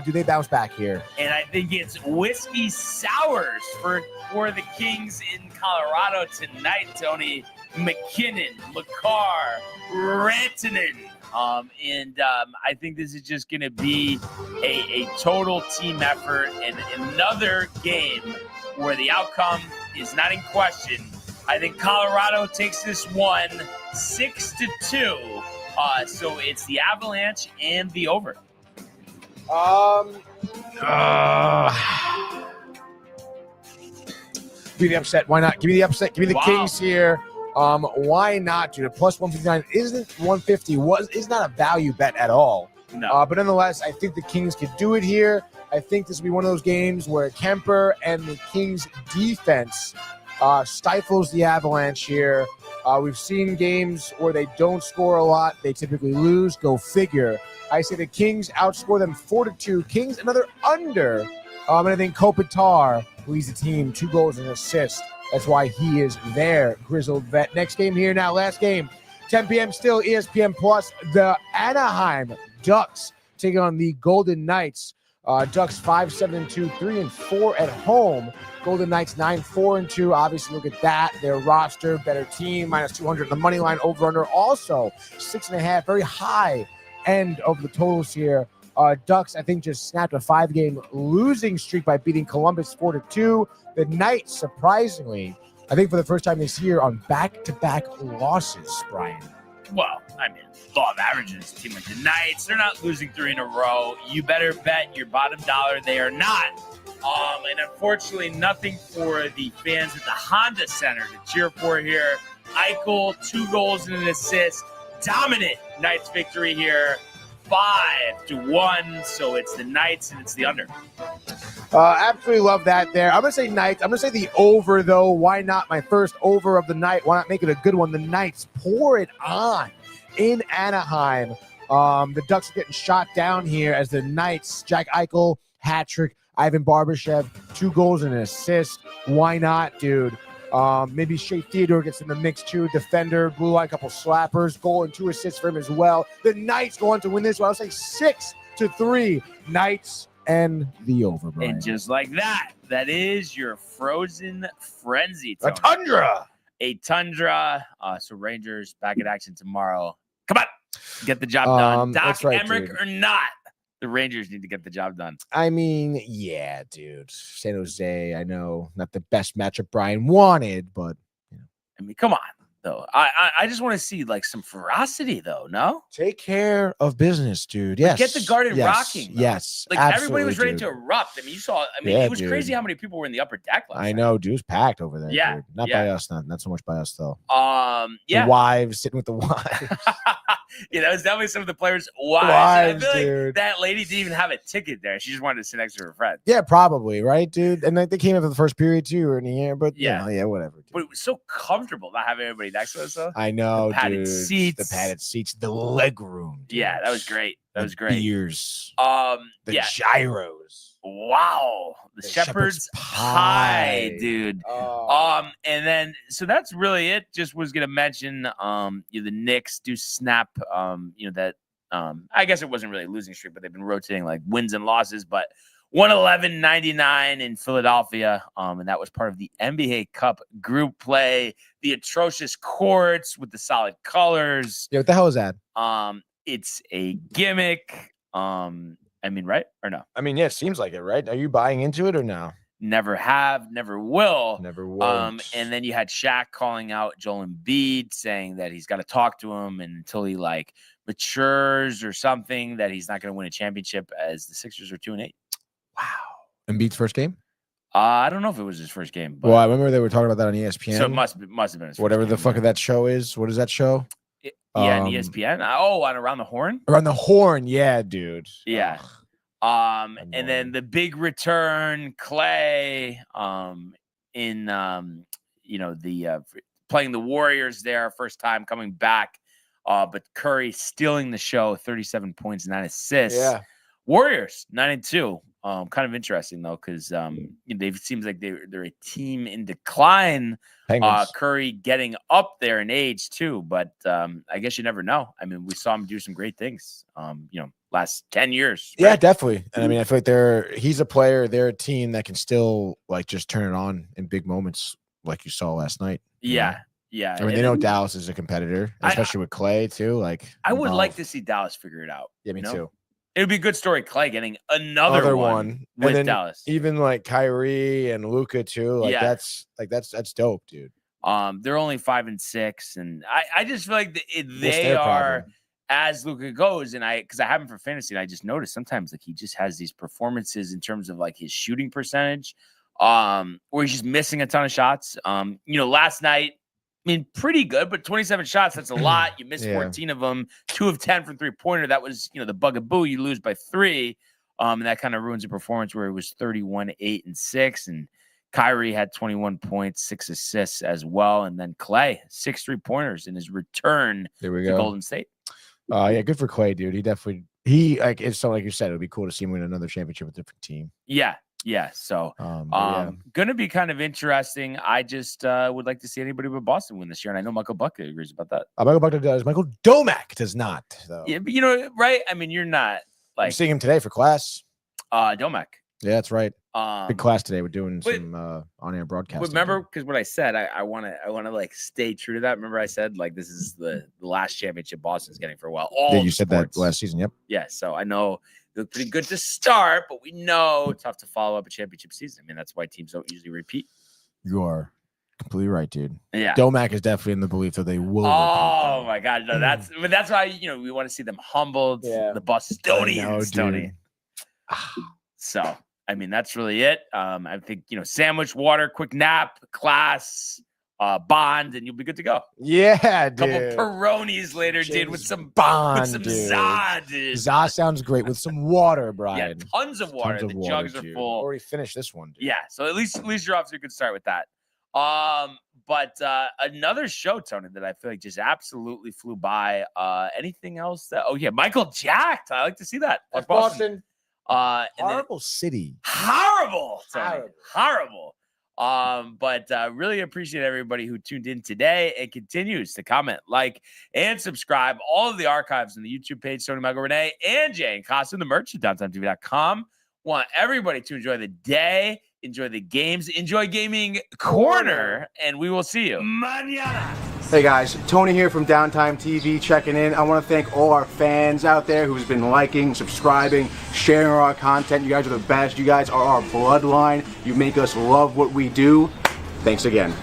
Do they bounce back here? And I think it's whiskey sours for the Kings in Colorado tonight, Tony. McKinnon, Makar, Rantanen. I think this is just going to be a total team effort and another game where the outcome is not in question. I think Colorado takes this one 6-2. So it's the Avalanche and the over. Give me the upset. Why not? Give me the upset. Give me the Kings here. Why not, dude? A plus 159 isn't 150. Is not a value bet at all. No. But nonetheless, I think the Kings could do it here. I think this will be one of those games where Kemper and the Kings defense stifles the Avalanche here. We've seen games where they don't score a lot. They typically lose. Go figure. I say the Kings outscore them 4-2. Kings another under. And I think Kopitar leads the team 2 goals and an assist. That's why he is there, grizzled vet. Next game here now, last game. 10 p.m. still, ESPN Plus. The Anaheim Ducks taking on the Golden Knights. Ducks 5-7-2, 3-4 at home. Golden Knights 9-4-2. Obviously, look at that. Their roster, better team, minus 200. The money line over under also 6.5. Very high end of the totals here. Ducks, I think, just snapped a 5-game losing streak by beating Columbus 4-2. The Knights, surprisingly, I think for the first time this year, on back-to-back losses, Brian. Well, I mean, law of averages, team like the Knights, they're not losing 3 in a row. You better bet your bottom dollar they are not. And unfortunately, nothing for the fans at the Honda Center to cheer for here. Eichel, 2 goals and an assist. Dominant Knights victory here. 5-1, so it's the Knights and it's the under. Absolutely love that there. I'm going to say Knights. I'm going to say the over, though. Why not? My first over of the night. Why not make it a good one? The Knights pour it on in Anaheim. The Ducks are getting shot down here as the Knights, Jack Eichel, hat trick, Ivan Barbashev, 2 goals and an assist. Why not, dude? Maybe Shea Theodore gets in the mix too. Defender, blue line, couple slappers, goal and 2 assists for him as well. The Knights go on to win this one. I'll say 6-3. Knights and the over, Brian. And just like that, that is your frozen frenzy, Tony. A tundra. So Rangers back in action tomorrow. Come on, get the job done. Doc right, Emmerich dude. or not, the Rangers need to get the job done. I mean, yeah, dude. San Jose, I know, not the best matchup Brian wanted, but I mean, come on, though. I just want to see like some ferocity, though. No, take care of business, dude. Yes, get the Garden rocking. Though. Yes, like everybody was ready to erupt. I mean, you saw. I mean, it was crazy how many people were in the upper deck last night. I know, dude. It was packed over there. Yeah, dude. Not by us, not so much by us though. Yeah, the wives sitting with the wives. Yeah, that was definitely some of the players' wives. I feel dude. Like that lady didn't even have a ticket there. She just wanted to sit next to her friend. Yeah, probably, right, dude? And they came in for the first period, too, or in the air, but yeah, whatever. Dude. But it was so comfortable not having everybody next to us, though. I know, the padded dude. seats. The padded seats, the leg room. Dude. Yeah, that was great. That was great. Beers. The gyros. Wow. The shepherd's pie, dude. And then so that's really it. Just was gonna mention the Knicks do snap that I guess it wasn't really a losing streak, but they've been rotating like wins and losses, but 111-99 in Philadelphia. And that was part of the NBA Cup group play, the atrocious courts with the solid colors. Yeah, what the hell is that? It's a gimmick. I mean, right or no? I mean, yeah, it seems like it, right? Are you buying into it or no? Never have, never will. Never will. And then you had Shaq calling out Joel Embiid, saying that he's got to talk to him, and until he like matures or something, that he's not going to win a championship. As the Sixers are 2-8. Wow. Embiid's first game? I don't know if it was his first game. But Well, I remember they were talking about that on ESPN. so it must have been his whatever first the game, fuck of that show is. What is that show? on ESPN. On Around the Horn. Around the Horn, yeah, dude. Yeah. And then the big return, Clay, in playing the Warriors there, first time coming back. But Curry stealing the show, 37 points, 9 assists. Yeah. Warriors 9-2. Kind of interesting though, because it seems like they're a team in decline. Curry getting up there in age too, but I guess you never know. I mean, we saw him do some great things. Last 10 years. Right? Yeah, definitely. And I mean, I feel like he's a player. They're a team that can still like just turn it on in big moments, like you saw last night. Yeah. Yeah. I mean, they know Dallas is a competitor, especially with Clay too. Like, I would like to see Dallas figure it out. Yeah, me too. It would be a good story, Clay getting another one with Dallas. Even like Kyrie and Luka too. Like that's dope, dude. They're only 5-6, and I just feel like they are as Luka goes, and because I have him for fantasy, and I just noticed sometimes like he just has these performances in terms of like his shooting percentage, where he's just missing a ton of shots. Last night. I mean, pretty good, but 27 shots, that's a lot. You missed 14 of them, 2 of 10 from three-pointer. That was, the bugaboo. You lose by 3, and that kind of ruins your performance where it was 31, 8, and 6. And Kyrie had 21 points, 6 assists as well. And then Clay, 6 3-pointers in his return to Golden State. Yeah, good for Clay, dude. It's something like you said, it would be cool to see him win another championship with a different team. Yeah, so gonna be kind of interesting. I just would like to see anybody but Boston win this year, and I know Michael Bucket agrees about that. Michael Bucket does. Michael Domak does not, though. Yeah, but right? I mean, you're not like I'm seeing him today for class. Domak. Yeah, that's right. Big class today. We're doing some on-air broadcasting. Remember, because what I said, I want to like stay true to that. Remember, I said like this is the last championship Boston's getting for a while. You said that last season. Yep. Yeah. So I know. Look pretty good to start, but we know tough to follow up a championship season. I mean, that's why teams don't usually repeat. You are completely right, dude. Yeah. Domak is definitely in the belief that they will. Oh my God. No, that's why, we want to see them humbled. Yeah. The Bostonians, Tony. So, I mean, that's really it. I think, sandwich, water, quick nap, class, Bond, and you'll be good to go. Yeah, dude. Couple Peronis later, dude, with some Bond, with some za, dude. Za sounds great with some water, Brian. Yeah, tons of water. The jugs are full. Already finished this one, dude. Yeah, so at least you're off to a good start with that. But another show, Tony, that I feel like just absolutely flew by. Anything else? Michael Jacked. I like to see that. That's Boston. Horrible city. Horrible, Tony. Horrible. But really appreciate everybody who tuned in today and continues to comment, like, and subscribe. All of the archives on the YouTube page, Tony, Michael, Renee, and Jay and Costa, the merch at downtimetv.com. Want everybody to enjoy the day, enjoy the games, enjoy Gaming Corner, and we will see you mañana. Hey guys, Tony here from Downtime TV checking in. I want to thank all our fans out there who's been liking, subscribing, sharing our content. You guys are the best. You guys are our bloodline. You make us love what we do. Thanks again.